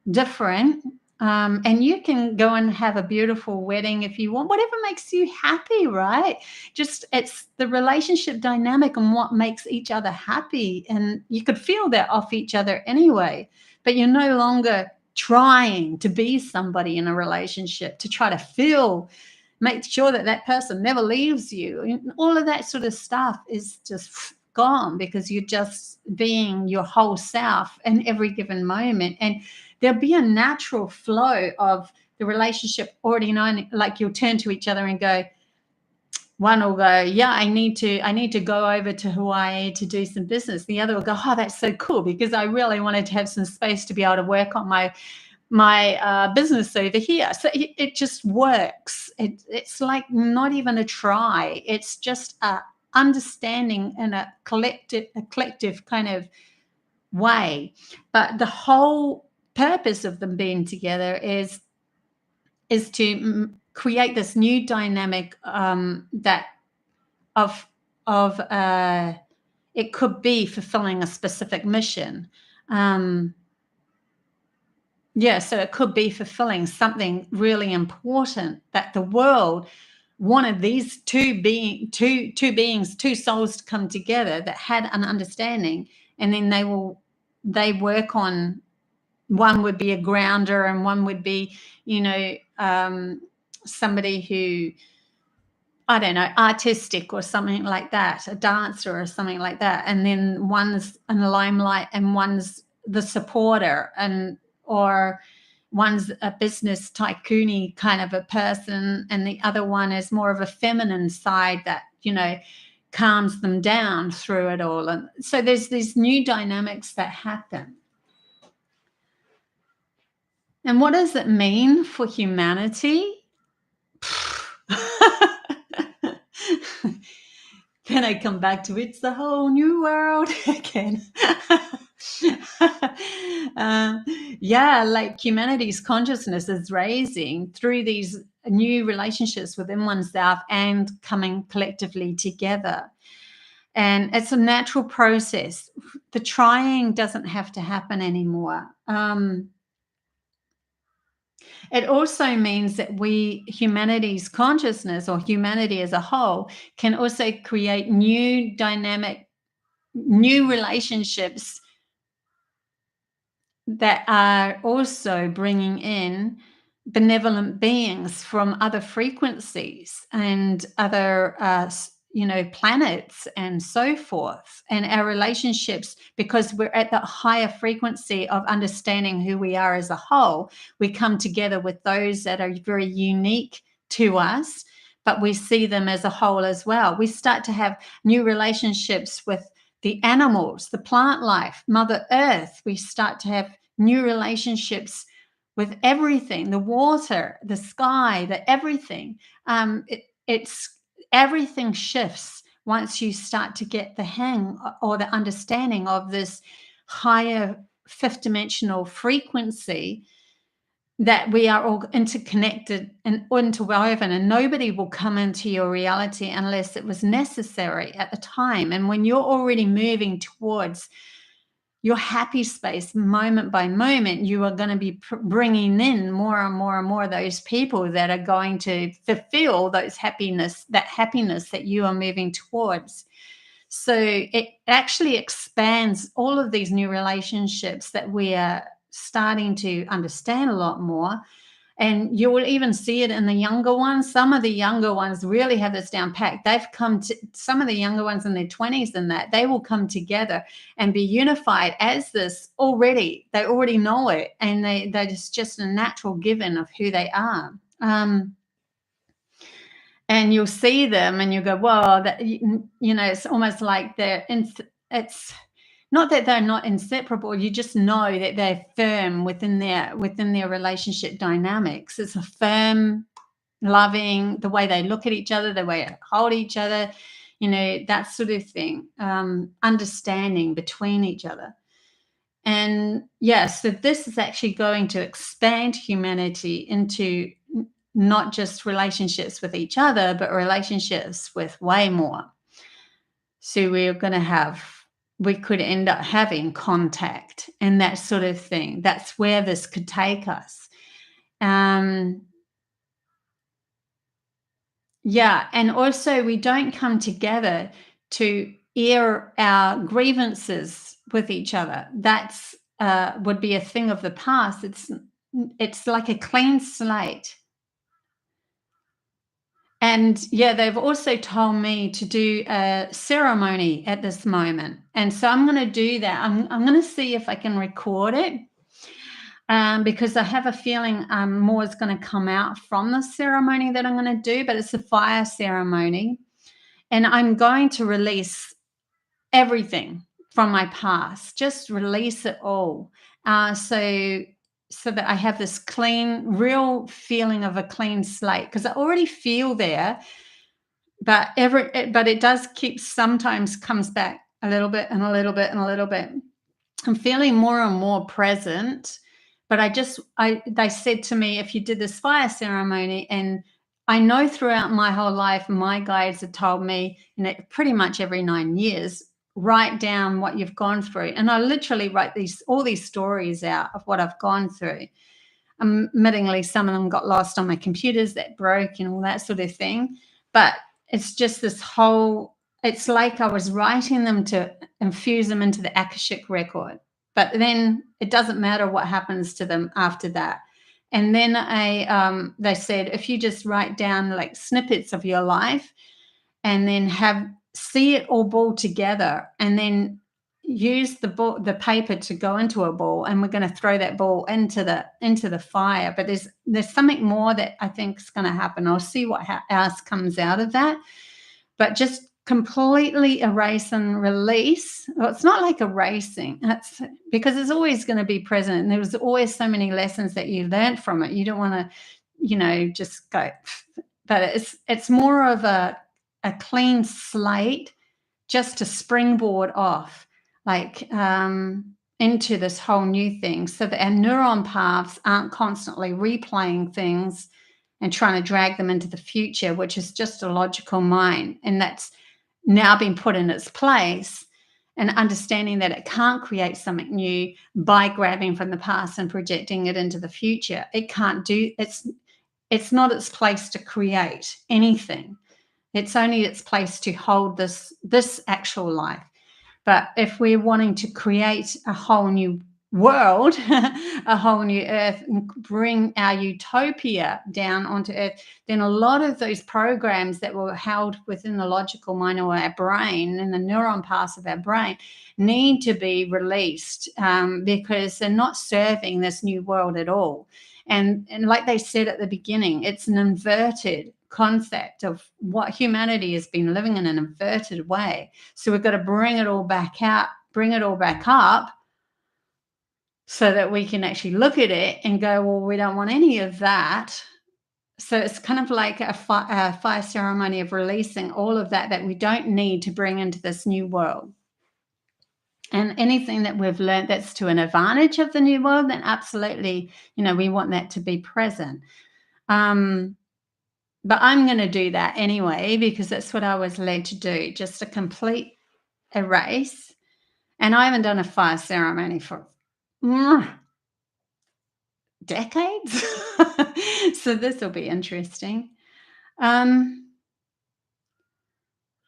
different. And you can go and have a beautiful wedding if you want, whatever makes you happy, right? Just, it's the relationship dynamic and what makes each other happy. And you could feel that off each other anyway, but you're no longer trying to be somebody in a relationship to try to make sure that that person never leaves you. And all of that sort of stuff is just gone, because you're just being your whole self in every given moment. And there'll be a natural flow of the relationship already knowing, like, you'll turn to each other and go, one will go, "Yeah, I need to go over to Hawaii to do some business." The other will go, "Oh, that's so cool, because I really wanted to have some space to be able to work on my business over here." So it just works. It's like not even a try. It's just a understanding in a collective kind of way. But the whole purpose of them being together is to create this new dynamic, that of of it could be fulfilling a specific mission. Um, Yeah, so it could be fulfilling something really important, that the world wanted these two beings, two souls to come together that had an understanding, and then they work on, one would be a grounder, and one would be, somebody who, I don't know, artistic or something like that, a dancer or something like that. And then one's in the limelight and one's the supporter, or one's a business tycoony kind of a person, and the other one is more of a feminine side that, calms them down through it all. And so there's these new dynamics that happen. And what does it mean for humanity? Then I come back to, it's the whole new world again. uh, yeah, like humanity's consciousness is raising through these new relationships within oneself and coming collectively together. And it's a natural process. The trying doesn't have to happen anymore. It also means that humanity's consciousness, or humanity as a whole, can also create new dynamic, new relationships that are also bringing in benevolent beings from other frequencies and other planets and so forth, and our relationships, because we're at the higher frequency of understanding who we are as a whole, we come together with those that are very unique to us, but we see them as a whole as well. We start to have new relationships with the animals, the plant life, Mother Earth. We start to have new relationships with everything, the water, the sky, the everything. It's everything shifts once you start to get the hang or the understanding of this higher fifth dimensional frequency, that we are all interconnected and interwoven, and nobody will come into your reality unless it was necessary at the time. And when you're already moving towards your happy space moment by moment, you are going to be bringing in more and more and more of those people that are going to fulfill that happiness that you are moving towards. So it actually expands all of these new relationships that we are starting to understand a lot more. And you will even see it in the younger ones. Some of the younger ones really have this down packed. They've come to, some of the younger ones in their 20s and that, they will come together and be unified as this already. They already know it, and they're just a natural given of who they are. And you'll see them and you go, well, that, it's almost like it's not that they're not inseparable. You just know that they're firm within their relationship dynamics. It's a firm, loving, the way they look at each other, the way they hold each other, that sort of thing, understanding between each other. And so this is actually going to expand humanity into not just relationships with each other, but relationships with way more. So we could end up having contact and that sort of thing. That's where this could take us. And also we don't come together to air our grievances with each other. That's would be a thing of the past. It's like a clean slate. And they've also told me to do a ceremony at this moment. And so I'm going to do that. I'm going to see if I can record it, because I have a feeling more is going to come out from the ceremony that I'm going to do, but it's a fire ceremony. And I'm going to release everything from my past, just release it all. So that I have this clean, real feeling of a clean slate, because I already feel there, but it does sometimes comes back a little bit and a little bit and a little bit. I'm feeling more and more present, but they said to me, if you did this fire ceremony, and I know throughout my whole life, my guides have told me, pretty much every 9 years, write down what you've gone through. And I literally write all these stories out of what I've gone through. Admittingly, some of them got lost on my computers that broke and all that sort of thing. But it's just it's like I was writing them to infuse them into the Akashic record. But then it doesn't matter what happens to them after that. And then they said, if you just write down like snippets of your life, and then see it all ball together, and then use the paper to go into a ball, and we're going to throw that ball into the fire. But there's something more that I think is going to happen. I'll see what else comes out of that. But just completely erase and release. Well, it's not like erasing. That's because it's always going to be present, and there's always so many lessons that you learned from it. You don't want to, just go. But it's more of a clean slate, just to springboard off, like into this whole new thing, so that our neuron paths aren't constantly replaying things and trying to drag them into the future, which is just a logical mind, and that's now been put in its place. and understanding that it can't create something new by grabbing from the past and projecting it into the future. It can't do it's not its place to create anything. It's only its place to hold this actual life. But if we're wanting to create a whole new world, a whole new earth, and bring our utopia down onto earth, then a lot of those programs that were held within the logical mind or our brain and the neuron paths of our brain need to be released, because they're not serving this new world at all. And like they said at the beginning, it's an inverted concept of what humanity has been living in an inverted way. So we've got to bring it all back out, bring it all back up, so that we can actually look at it and go, well, we don't want any of that. So it's kind of like a fire ceremony of releasing all of that we don't need to bring into this new world. And anything that we've learned that's to an advantage of the new world, then absolutely, we want that to be present. But I'm going to do that anyway, because that's what I was led to do, just a complete erase. And I haven't done a fire ceremony for decades. So this will be interesting.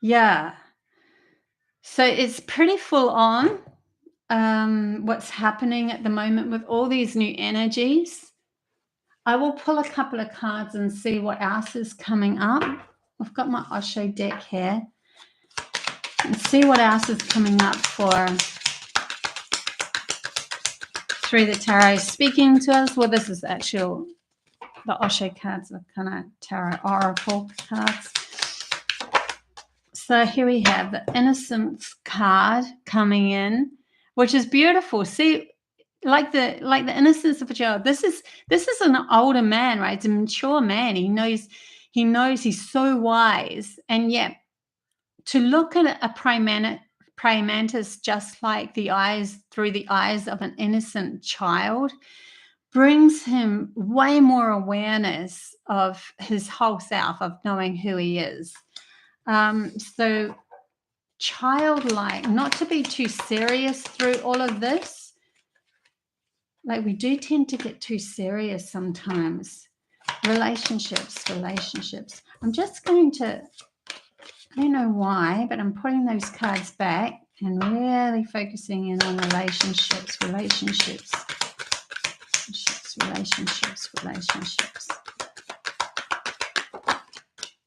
Yeah. So it's pretty full on, what's happening at the moment with all these new energies. I will pull a couple of cards and see what else is coming up. I've got my Osho deck here. And see what else is coming up through the tarot speaking to us. Well, this is actual, the Osho cards are kind of tarot oracle cards. So here we have the Innocence card coming in, which is beautiful. See, like the innocence of a child. This is an older man, right? It's a mature man. He knows he's so wise, and yet to look at a praying mantis just like through the eyes of an innocent child brings him way more awareness of his whole self, of knowing who he is. So childlike, not to be too serious through all of this. Like, we do tend to get too serious sometimes. Relationships. I'm just going to, I don't know why, but I'm putting those cards back and really focusing in on relationships.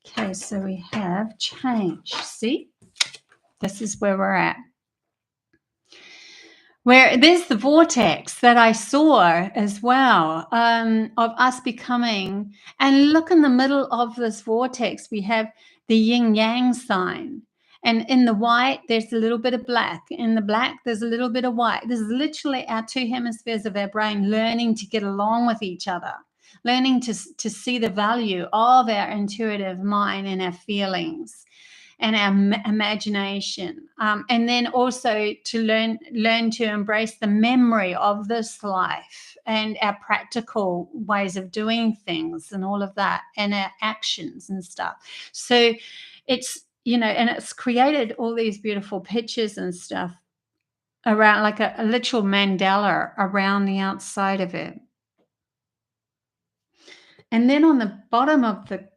Okay, so we have change. See? This is where we're at. Where there's the vortex that I saw as well, of us becoming, and look, in the middle of this vortex, we have the yin yang sign. And in the white, there's a little bit of black. In the black, there's a little bit of white. This is literally our two hemispheres of our brain learning to get along with each other, learning to see the value of our intuitive mind and our feelings and our imagination, and then also to learn to embrace the memory of this life and our practical ways of doing things and all of that, and our actions and stuff. So it's, and it's created all these beautiful pictures and stuff around, like a literal mandala around the outside of it. And then on the bottom of the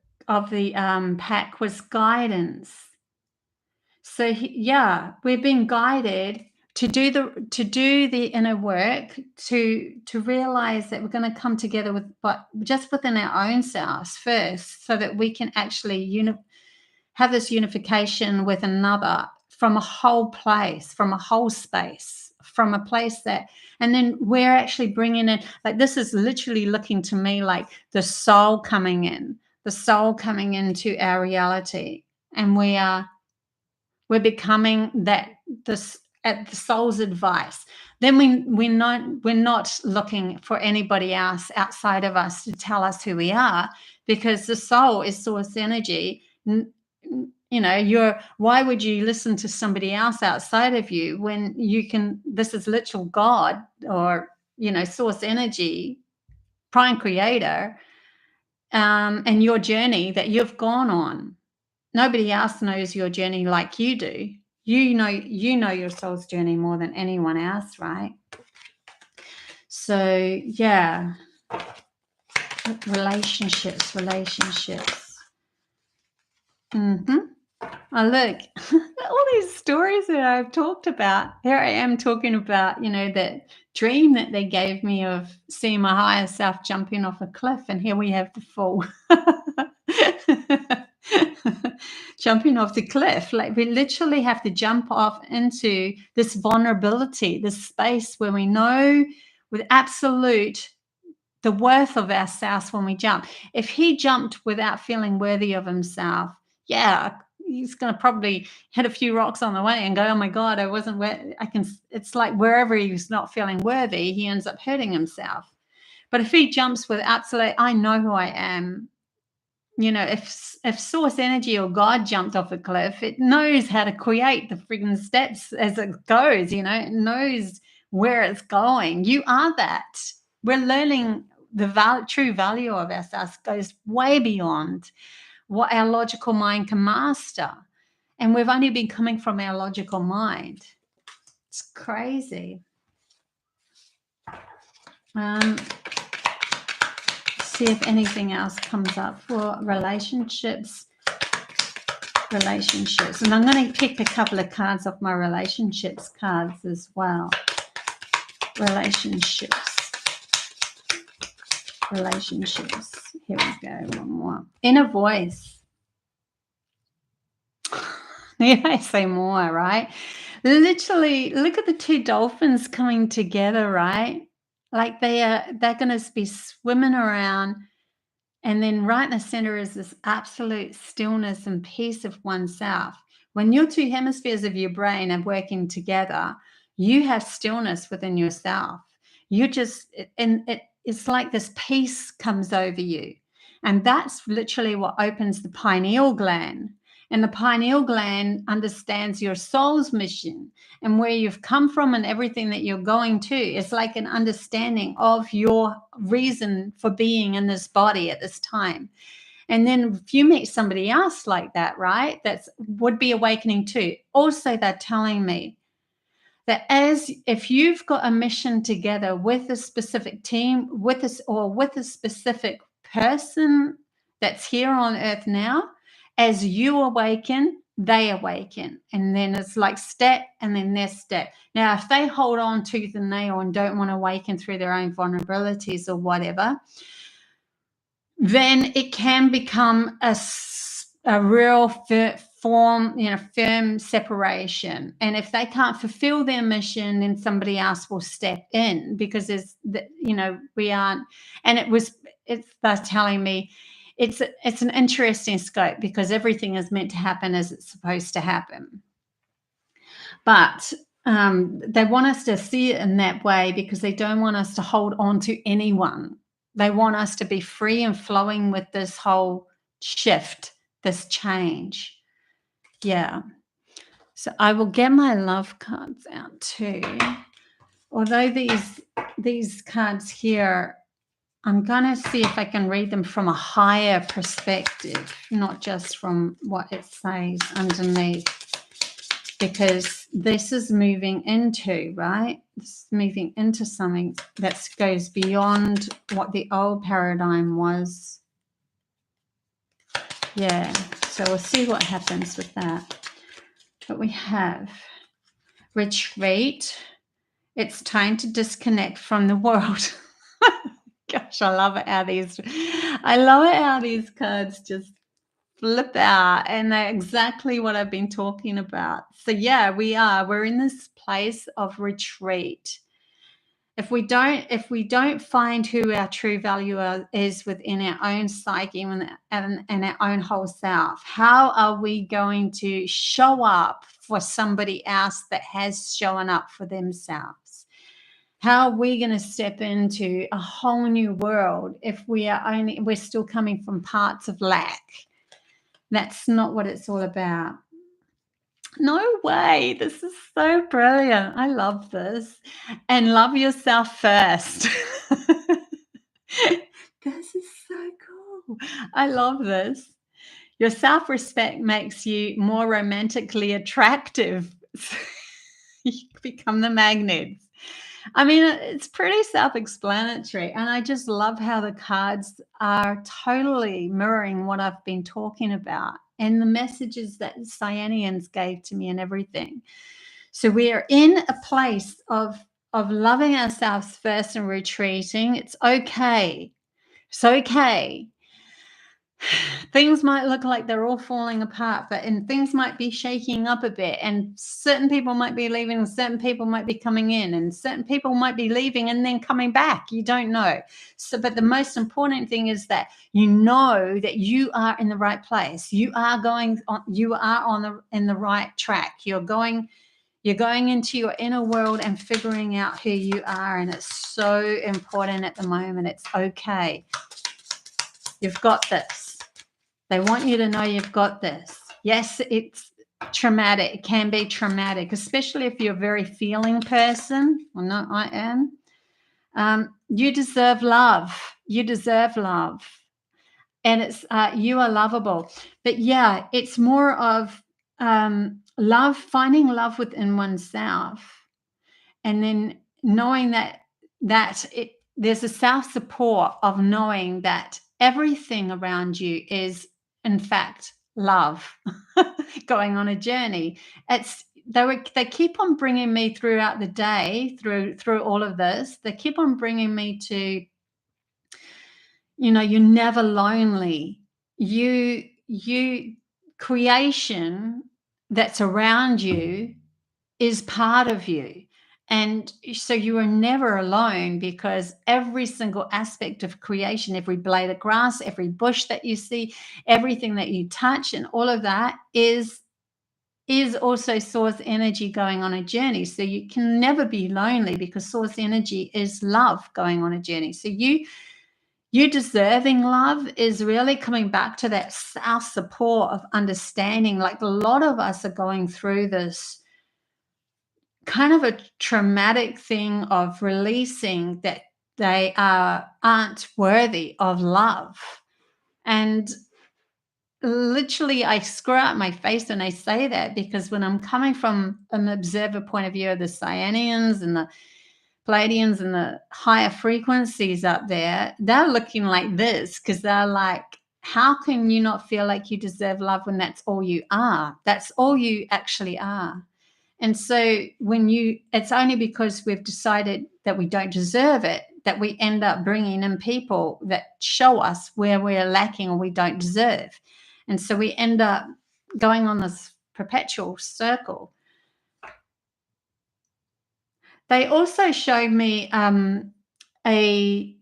pack was guidance. So yeah, we're being guided to do the inner work, to realize that we're going to come together but just within our own selves first, so that we can actually have this unification with another from a whole place, from a whole space, from a place that, and then we're actually bringing in, like, this is literally looking to me like the soul coming into our reality, and we're becoming this at the soul's advice. Then we're not looking for anybody else outside of us to tell us who we are, because the soul is source energy. Why would you listen to somebody else outside of you when you can? This is literal God, or source energy, prime creator, and your journey that you've gone on. Nobody else knows your journey like you do. You know your soul's journey more than anyone else, right? So yeah, relationships. Oh, look, all these stories that I've talked about. Here I am talking about, that dream that they gave me of seeing my higher self jumping off a cliff. And here we have the fall. Jumping off the cliff. Like, we literally have to jump off into this vulnerability, this space where we know with absolute the worth of ourselves when we jump. If he jumped without feeling worthy of himself, yeah, he's going to probably hit a few rocks on the way and go, oh my God, I wasn't where I can. It's like wherever he's not feeling worthy, he ends up hurting himself. But if he jumps with absolute, I know who I am. If source energy or God jumped off a cliff, it knows how to create the friggin' steps as it goes. It knows where it's going. You are that. We're learning the true value of ourselves goes way beyond what our logical mind can master. And we've only been coming from our logical mind. It's crazy. See if anything else comes up for relationships. And I'm going to pick a couple of cards off my relationships cards as well. Relationships. Here we go. One more. Inner voice. Need I say more, right? Literally, look at the two dolphins coming together, right? Like they're going to be swimming around, and then right in the center is this absolute stillness and peace of oneself. When your two hemispheres of your brain are working together, you have stillness within yourself. It's like this peace comes over you. And that's literally what opens the pineal gland. And the pineal gland understands your soul's mission and where you've come from and everything that you're going to. It's like an understanding of your reason for being in this body at this time. And then if you meet somebody else like that, right, that would be awakening too. Also, they're telling me that if you've got a mission together with a specific team, with a specific person that's here on earth now, as you awaken, they awaken. And then it's like step and then their step. Now, if they hold on tooth and nail and don't want to awaken through their own vulnerabilities or whatever, then it can become a real firm separation. And if they can't fulfill their mission, then somebody else will step in, because we aren't. And they're telling me it's an interesting scope, because everything is meant to happen as it's supposed to happen. But they want us to see it in that way, because they don't want us to hold on to anyone. They want us to be free and flowing with this whole shift, this change. Yeah. So I will get my love cards out too. Although these cards here, I'm going to see if I can read them from a higher perspective, not just from what it says underneath. Because this is moving into, right? This is moving into something that goes beyond what the old paradigm was. Yeah, so we'll see what happens with that. But we have retreat. It's time to disconnect from the world. Gosh, I love it how these cards just flip out, and they're exactly what I've been talking about. So yeah, we're in this place of retreat. If we don't find who our true value is within our own psyche and our own whole self, how are we going to show up for somebody else that has shown up for themselves? How are we going to step into a whole new world if we're still coming from parts of lack? That's not what it's all about. No way. This is so brilliant. I love this. And love yourself first. This is so cool. I love this. Your self-respect makes you more romantically attractive. You become the magnets. I mean, it's pretty self-explanatory, and I just love how the cards are totally mirroring what I've been talking about and the messages that CYANIANS gave to me and everything. So we are in a place of loving ourselves first and retreating. It's okay. It's okay. Things might look like they're all falling apart, and things might be shaking up a bit, and certain people might be leaving, and certain people might be coming in, and certain people might be leaving and then coming back. You don't know. So, but the most important thing is that you know that you are in the right place. You are in the right track. You're going into your inner world and figuring out who you are, and it's so important at the moment. It's okay. You've got this. They want you to know you've got this. Yes, it's traumatic. It can be traumatic, especially if you're a very feeling person. Well, no, I am. You deserve love. You deserve love. And it's you are lovable. But yeah, it's more of love, finding love within oneself, and then knowing there's a self-support of knowing that everything around you is in fact love. Going on a journey. They keep on bringing me throughout the day, through all of this. They keep on bringing me to, you're never lonely. You creation that's around you is part of you. And so you are never alone, because every single aspect of creation, every blade of grass, every bush that you see, everything that you touch, and all of that is also source energy going on a journey. So you can never be lonely, because source energy is love going on a journey. So you deserving love is really coming back to that self-support of understanding. Like, a lot of us are going through this kind of a traumatic thing of releasing that they aren't worthy of love. And literally, I screw out my face when I say that, because when I'm coming from an observer point of view of the CYANIANS and the Pleiadians and the higher frequencies up there, they're looking like this, because they're like, how can you not feel like you deserve love when that's all you are? That's all you actually are. And so it's only because we've decided that we don't deserve it that we end up bringing in people that show us where we're lacking or we don't deserve. And so we end up going on this perpetual circle. They also showed me they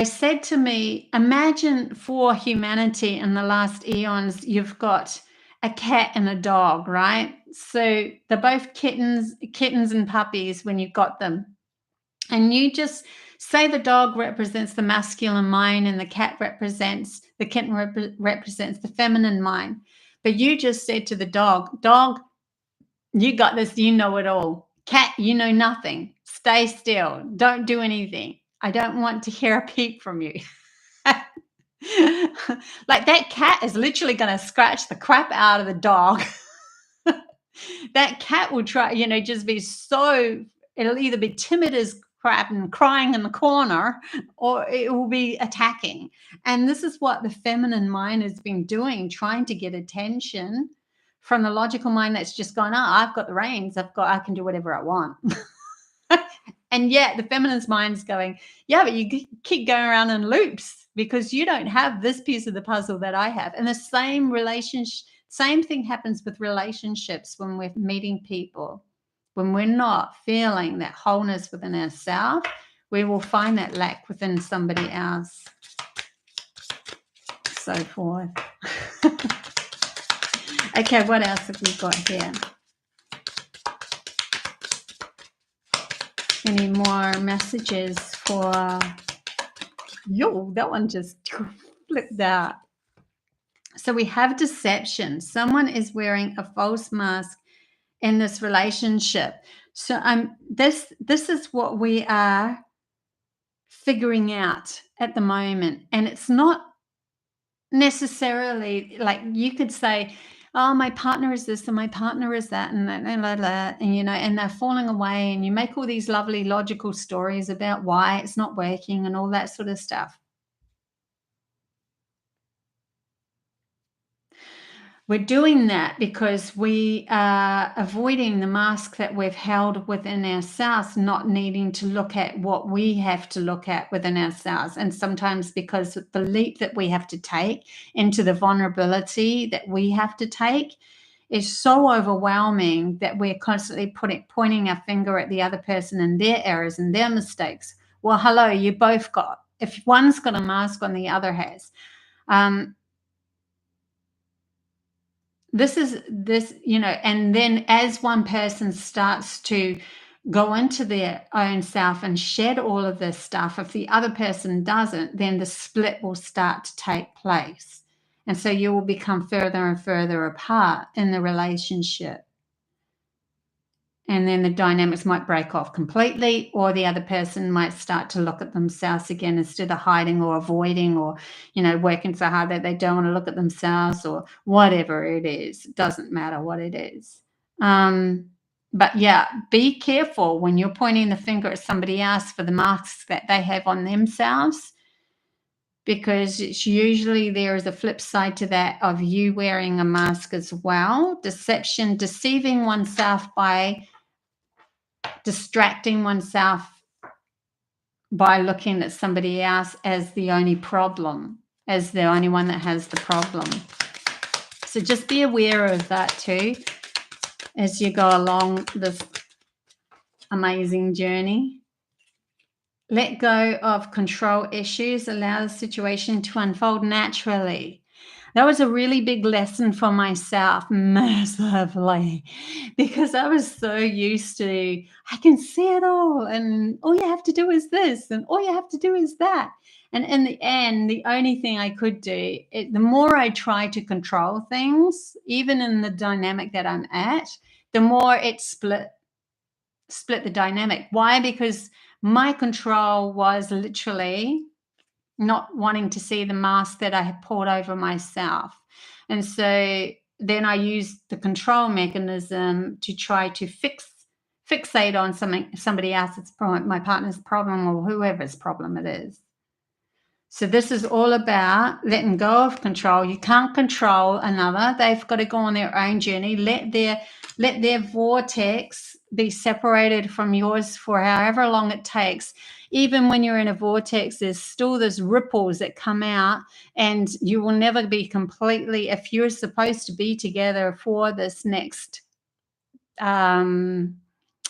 said to me, imagine for humanity in the last eons, you've got a cat and a dog, right? So they're both kittens and puppies when you got them. And you just say the dog represents the masculine mind and the kitten represents the feminine mind. But you just said to the dog, you got this, you know it all. Cat, you know nothing. Stay still. Don't do anything. I don't want to hear a peep from you. Like, that cat is literally going to scratch the crap out of the dog. That cat will try, just be so, it'll either be timid as crap and crying in the corner, or it will be attacking. And this is what the feminine mind has been doing, trying to get attention from the logical mind that's just gone, I've got the reins, I can do whatever I want. And yet the feminine mind's going, yeah, but you keep going around in loops because you don't have this piece of the puzzle that I have. And the same thing happens with relationships when we're meeting people. When we're not feeling that wholeness within ourselves, we will find that lack within somebody else. So forth. Okay, what else have we got here? Any more messages for... Yo, that one just flipped out. So we have deception. Someone is wearing a false mask in this relationship. So this is what we are figuring out at the moment. And it's not necessarily, like, you could say, "Oh, my partner is this and my partner is that," and that, and blah, blah, and, you know, and they're falling away, and you make all these lovely logical stories about why it's not working and all that sort of stuff. We're doing that because we are avoiding the mask that we've held within ourselves, not needing to look at what we have to look at within ourselves. And sometimes because the leap that we have to take into the vulnerability that we have to take is so overwhelming that we're constantly pointing our finger at the other person and their errors and their mistakes. Well, hello, you both got, if one's got a mask on, the other has. This, you know, and then as one person starts to go into their own self and shed all of this stuff, if the other person doesn't, then the split will start to take place. And so you will become further and further apart in the relationship. And then the dynamics might break off completely, or the other person might start to look at themselves again instead of hiding or avoiding, or, you know, working so hard that they don't want to look at themselves, or whatever it is. It doesn't matter what it is. But yeah, be careful when you're pointing the finger at somebody else for the masks that they have on themselves, because it's usually there is a flip side to that of you wearing a mask as well. Deception, deceiving oneself by distracting oneself by looking at somebody else as the only problem, as the only one that has the problem. So just be aware of that too as you go along this amazing journey. Let go of control issues, allow the situation to unfold naturally. That was a really big lesson for myself, massively, because I was so used to, I can see it all, and all you have to do is this, and all you have to do is that. And in the end, the only thing I could do, the more I try to control things, even in the dynamic that I'm at, the more it split the dynamic. Why? Because my control was literally not wanting to see the mask that I had pulled over myself. And so then I used the control mechanism to try to fixate on somebody else's problem, my partner's problem, or whoever's problem it is. So this is all about letting go of control. You can't control another. They've got to go on their own journey. Let their vortex be separated from yours for however long it takes. Even when you're in a vortex, there's still those ripples that come out, and you will never be completely, if you're supposed to be together for this next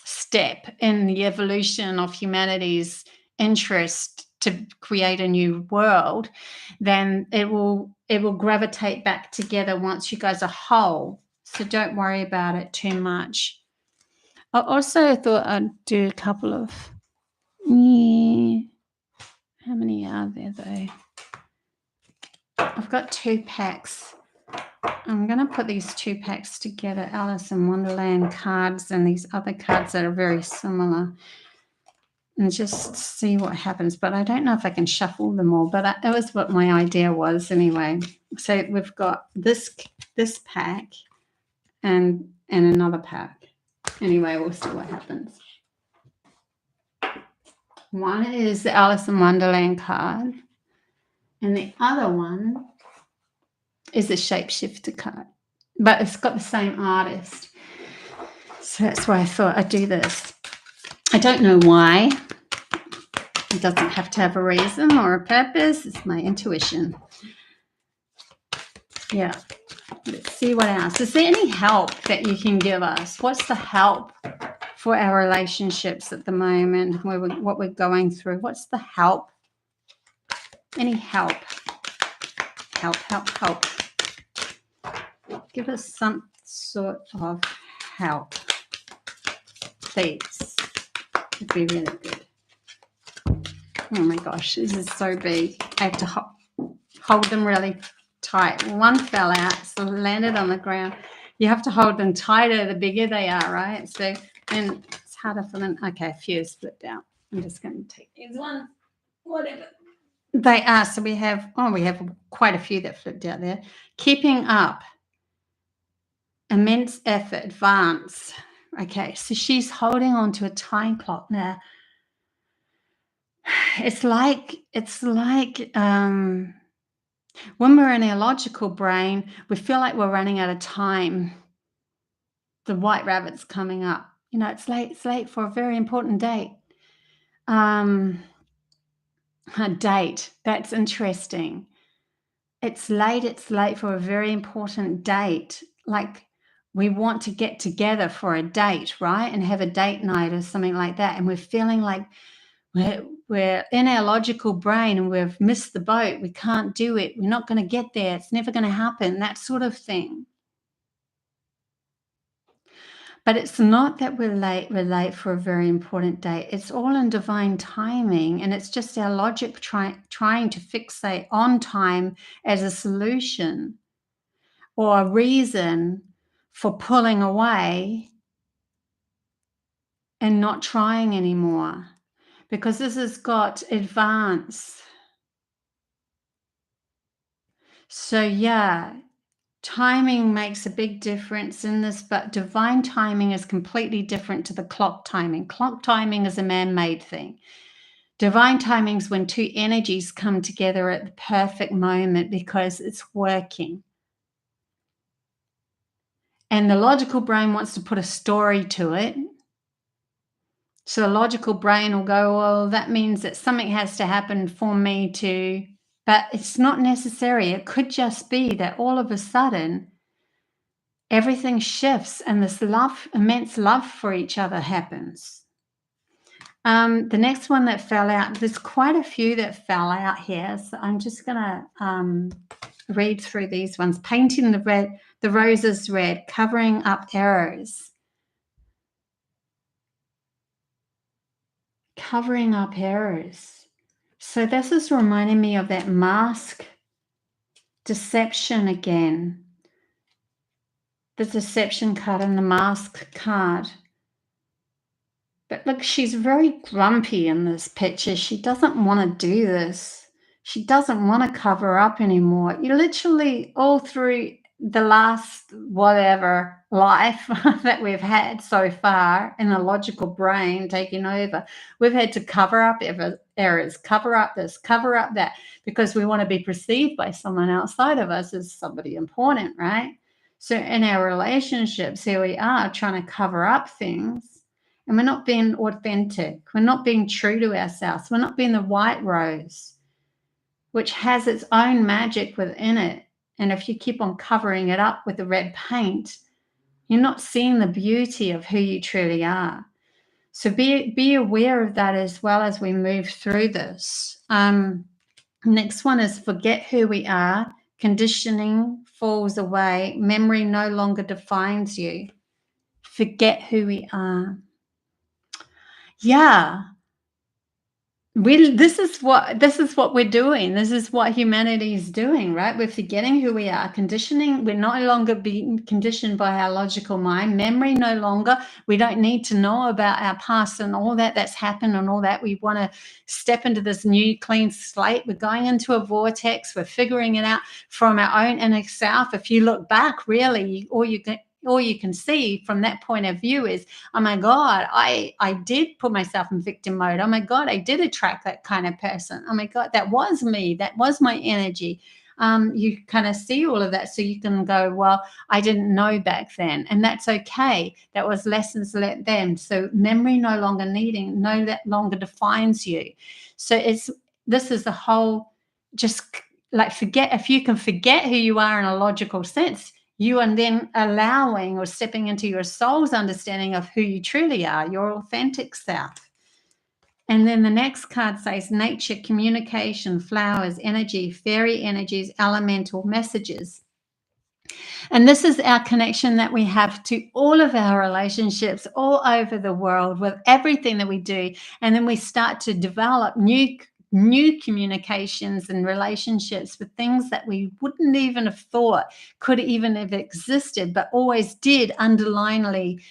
step in the evolution of humanity's interest to create a new world, then it will gravitate back together once you guys are whole. So don't worry about it too much. I also thought I'd do a couple of, how many are there though? I've got 2 packs. I'm going to put these 2 packs together, Alice in Wonderland cards and these other cards that are very similar, and just see what happens. But I don't know if I can shuffle them all, but that was what my idea was anyway. So we've got this pack and another pack. Anyway, we'll see what happens. One is the Alice in Wonderland card, and the other one is a shapeshifter card, but it's got the same artist. So that's why I thought I'd do this. I don't know why. It doesn't have to have a reason or a purpose. It's my intuition. Yeah. Let's see what else. Is there any help that you can give us? What's the help for our relationships at the moment? What we're going through? What's the help? Any help? Help. Give us some sort of help, please. It'd be really good. Oh my gosh, this is so big. I have to hold them really tight. One fell out, so landed on the ground. You have to hold them tighter the bigger they are, right? So then it's harder for them. Okay, a few split out. I'm just going to take these ones. Whatever. They are. So we have quite a few that flipped out there. Keeping up, immense effort, advance. Okay, so she's holding on to a time clock now. It's like when we're in our logical brain, we feel like we're running out of time. The white rabbit's coming up. You know, it's late for a very important date. Um, a date. That's interesting. It's late for a very important date. Like we want to get together for a date, right? And have a date night or something like that. And we're feeling like we're in our logical brain and we've missed the boat. We can't do it. We're not going to get there. It's never going to happen. That sort of thing. But it's not that we're late for a very important date. It's all in divine timing, and it's just our logic trying to fixate on time as a solution or a reason for pulling away and not trying anymore. Because this has got advance. So yeah, timing makes a big difference in this, but divine timing is completely different to the clock timing. Clock timing is a man-made thing. Divine timing is when two energies come together at the perfect moment because it's working. And the logical brain wants to put a story to it. So the logical brain will go, well, that means that something has to happen for me to, but it's not necessary. It could just be that all of a sudden everything shifts and this love, immense love for each other happens. The next one that fell out, there's quite a few that fell out here. So I'm just going to read through these ones. Painting the roses red, covering up errors. Covering up errors. So this is reminding me of that mask deception again. The deception card and the mask card. But look, she's very grumpy in this picture. She doesn't want to do this. She doesn't want to cover up anymore. You literally, all through the last whatever life that we've had so far in the logical brain taking over, we've had to cover up errors, cover up this, cover up that, because we want to be perceived by someone outside of us as somebody important, right? So in our relationships, here we are trying to cover up things. And we're not being authentic. We're not being true to ourselves. We're not being the white rose, which has its own magic within it. And if you keep on covering it up with the red paint, you're not seeing the beauty of who you truly are. So be aware of that as well as we move through this. Next one is forget who we are. Conditioning falls away. Memory no longer defines you. Forget who we are. Yeah, this is what we're doing. This is what humanity is doing, right? We're forgetting who we are, conditioning. We're no longer being conditioned by our logical mind. Memory no longer. We don't need to know about our past and all that's happened and all that. We want to step into this new clean slate. We're going into a vortex. We're figuring it out from our own inner self. If you look back, really, all you can see from that point of view is, oh my God, I did put myself in victim mode. Oh my God, I did attract that kind of person. Oh my God, that was me. That was my energy. You kind of see all of that. So you can go, well, I didn't know back then. And that's okay. That was lessons learned then. So memory no longer defines you. So this is the whole, just like forget, if you can forget who you are in a logical sense, you are then allowing or stepping into your soul's understanding of who you truly are, your authentic self. And then the next card says nature, communication, flowers, energy, fairy energies, elemental messages. And this is our connection that we have to all of our relationships all over the world with everything that we do. And then we start to develop new communications and relationships with things that we wouldn't even have thought could even have existed, but always did underliningly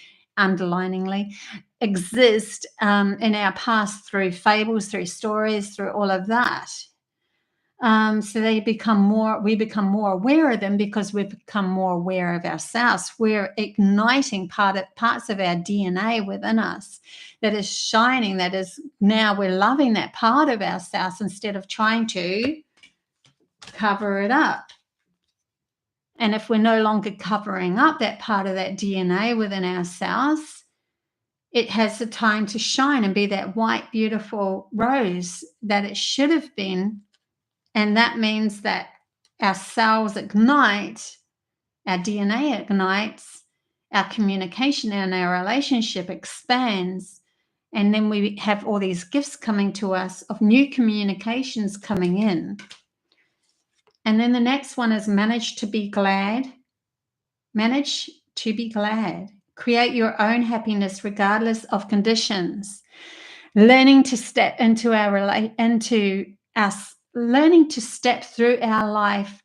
exist in our past through fables, through stories, through all of that. So we become more aware of them because we've become more aware of ourselves. We're igniting parts of our DNA within us that is shining, that is now we're loving that part of ourselves instead of trying to cover it up. And if we're no longer covering up that part of that DNA within ourselves, it has the time to shine and be that white, beautiful rose that it should have been. And that means that our cells ignite, our DNA ignites, our communication and our relationship expands. And then we have all these gifts coming to us of new communications coming in. And then the next one is manage to be glad. Manage to be glad. Create your own happiness regardless of conditions. Learning to step into learning to step through our life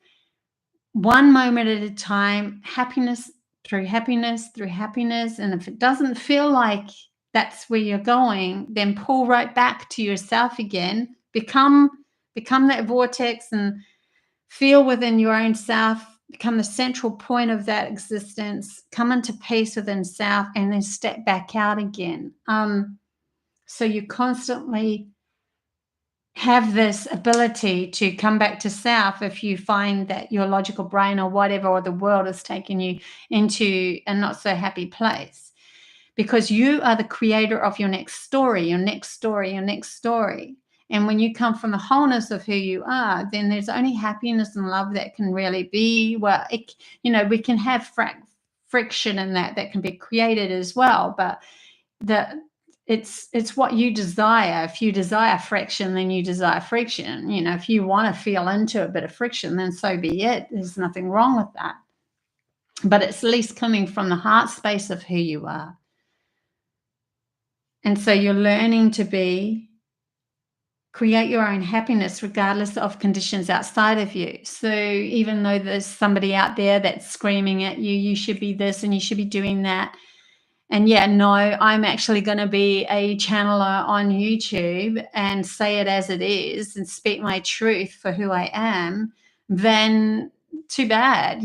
one moment at a time, happiness through happiness through happiness. And if it doesn't feel like that's where you're going, then pull right back to yourself again. Become that vortex and feel within your own self. Become the central point of that existence. Come into peace within self, and then step back out again. So you constantly have this ability to come back to self if you find that your logical brain or whatever, or the world is taking you into a not so happy place, because you are the creator of your next story, your next story, your next story. And when you come from the wholeness of who you are, then there's only happiness and love that can really be, well, we can have friction in that can be created as well, but it's what you desire. If you desire friction, then you desire friction. If you want to feel into a bit of friction, then so be it. There's nothing wrong with that. But it's at least coming from the heart space of who you are. And so you're learning to create your own happiness regardless of conditions outside of you. So even though there's somebody out there that's screaming at you, you should be this and you should be doing that. And I'm actually going to be a channeler on YouTube and say it as it is and speak my truth for who I am. Then too bad,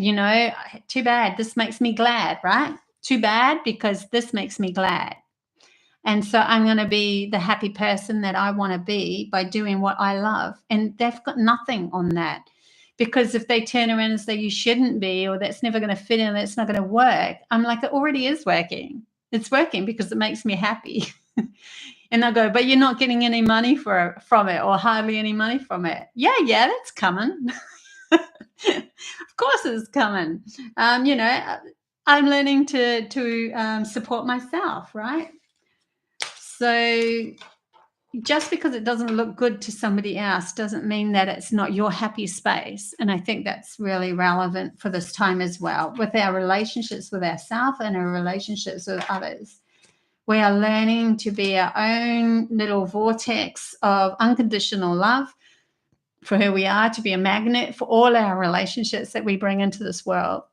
too bad. This makes me glad, right? Too bad, because this makes me glad. And so I'm going to be the happy person that I want to be by doing what I love. And they've got nothing on that. Because if they turn around and say you shouldn't be, or that's never going to fit in, that's not going to work, I'm like, it already is working. It's working because it makes me happy. And they'll go, but you're not getting any money from it, or hardly any money from it. Yeah, that's coming. Of course it's coming. I'm learning to support myself, right? So just because it doesn't look good to somebody else doesn't mean that it's not your happy space. And I think that's really relevant for this time as well, with our relationships with ourselves and our relationships with others. We are learning to be our own little vortex of unconditional love for who we are, to be a magnet for all our relationships that we bring into this world.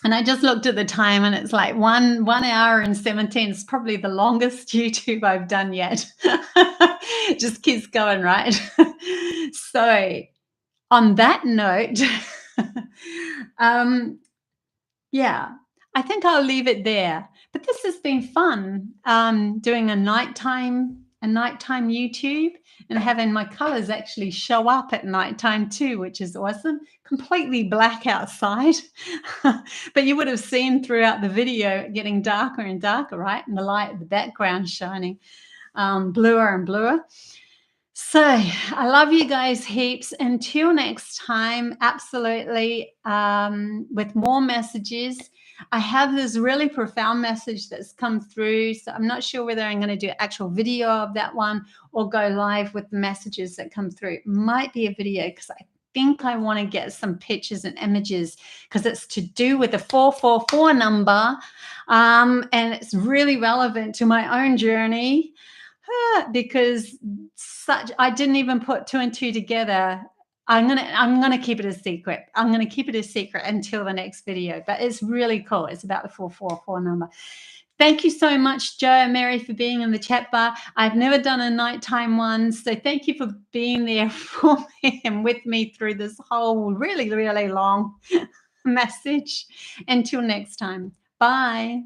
And I just looked at the time and it's like 1 hour and 17. It's probably the longest YouTube I've done yet. Just keeps going, right? So on that note, I think I'll leave it there. But this has been fun, doing a nighttime YouTube and having my colors actually show up at nighttime too, which is awesome. Completely black outside, but you would have seen throughout the video getting darker and darker, right? And the light at the background shining bluer and bluer. So I love you guys heaps. Until next time, absolutely, with more messages. I have this really profound message that's come through, so I'm not sure whether I'm going to do an actual video of that one or go live with the messages that come through. It might be a video because I think I want to get some pictures and images, because it's to do with the 444 number, and it's really relevant to my own journey, because I didn't even put 2 and 2 together. I'm gonna keep it a secret. I'm gonna keep it a secret until the next video, but it's really cool. It's about the 444 number. Thank you so much, Joe and Mary, for being in the chat bar. I've never done a nighttime one, so thank you for being there for me and with me through this whole really, really long message. Until next time, bye.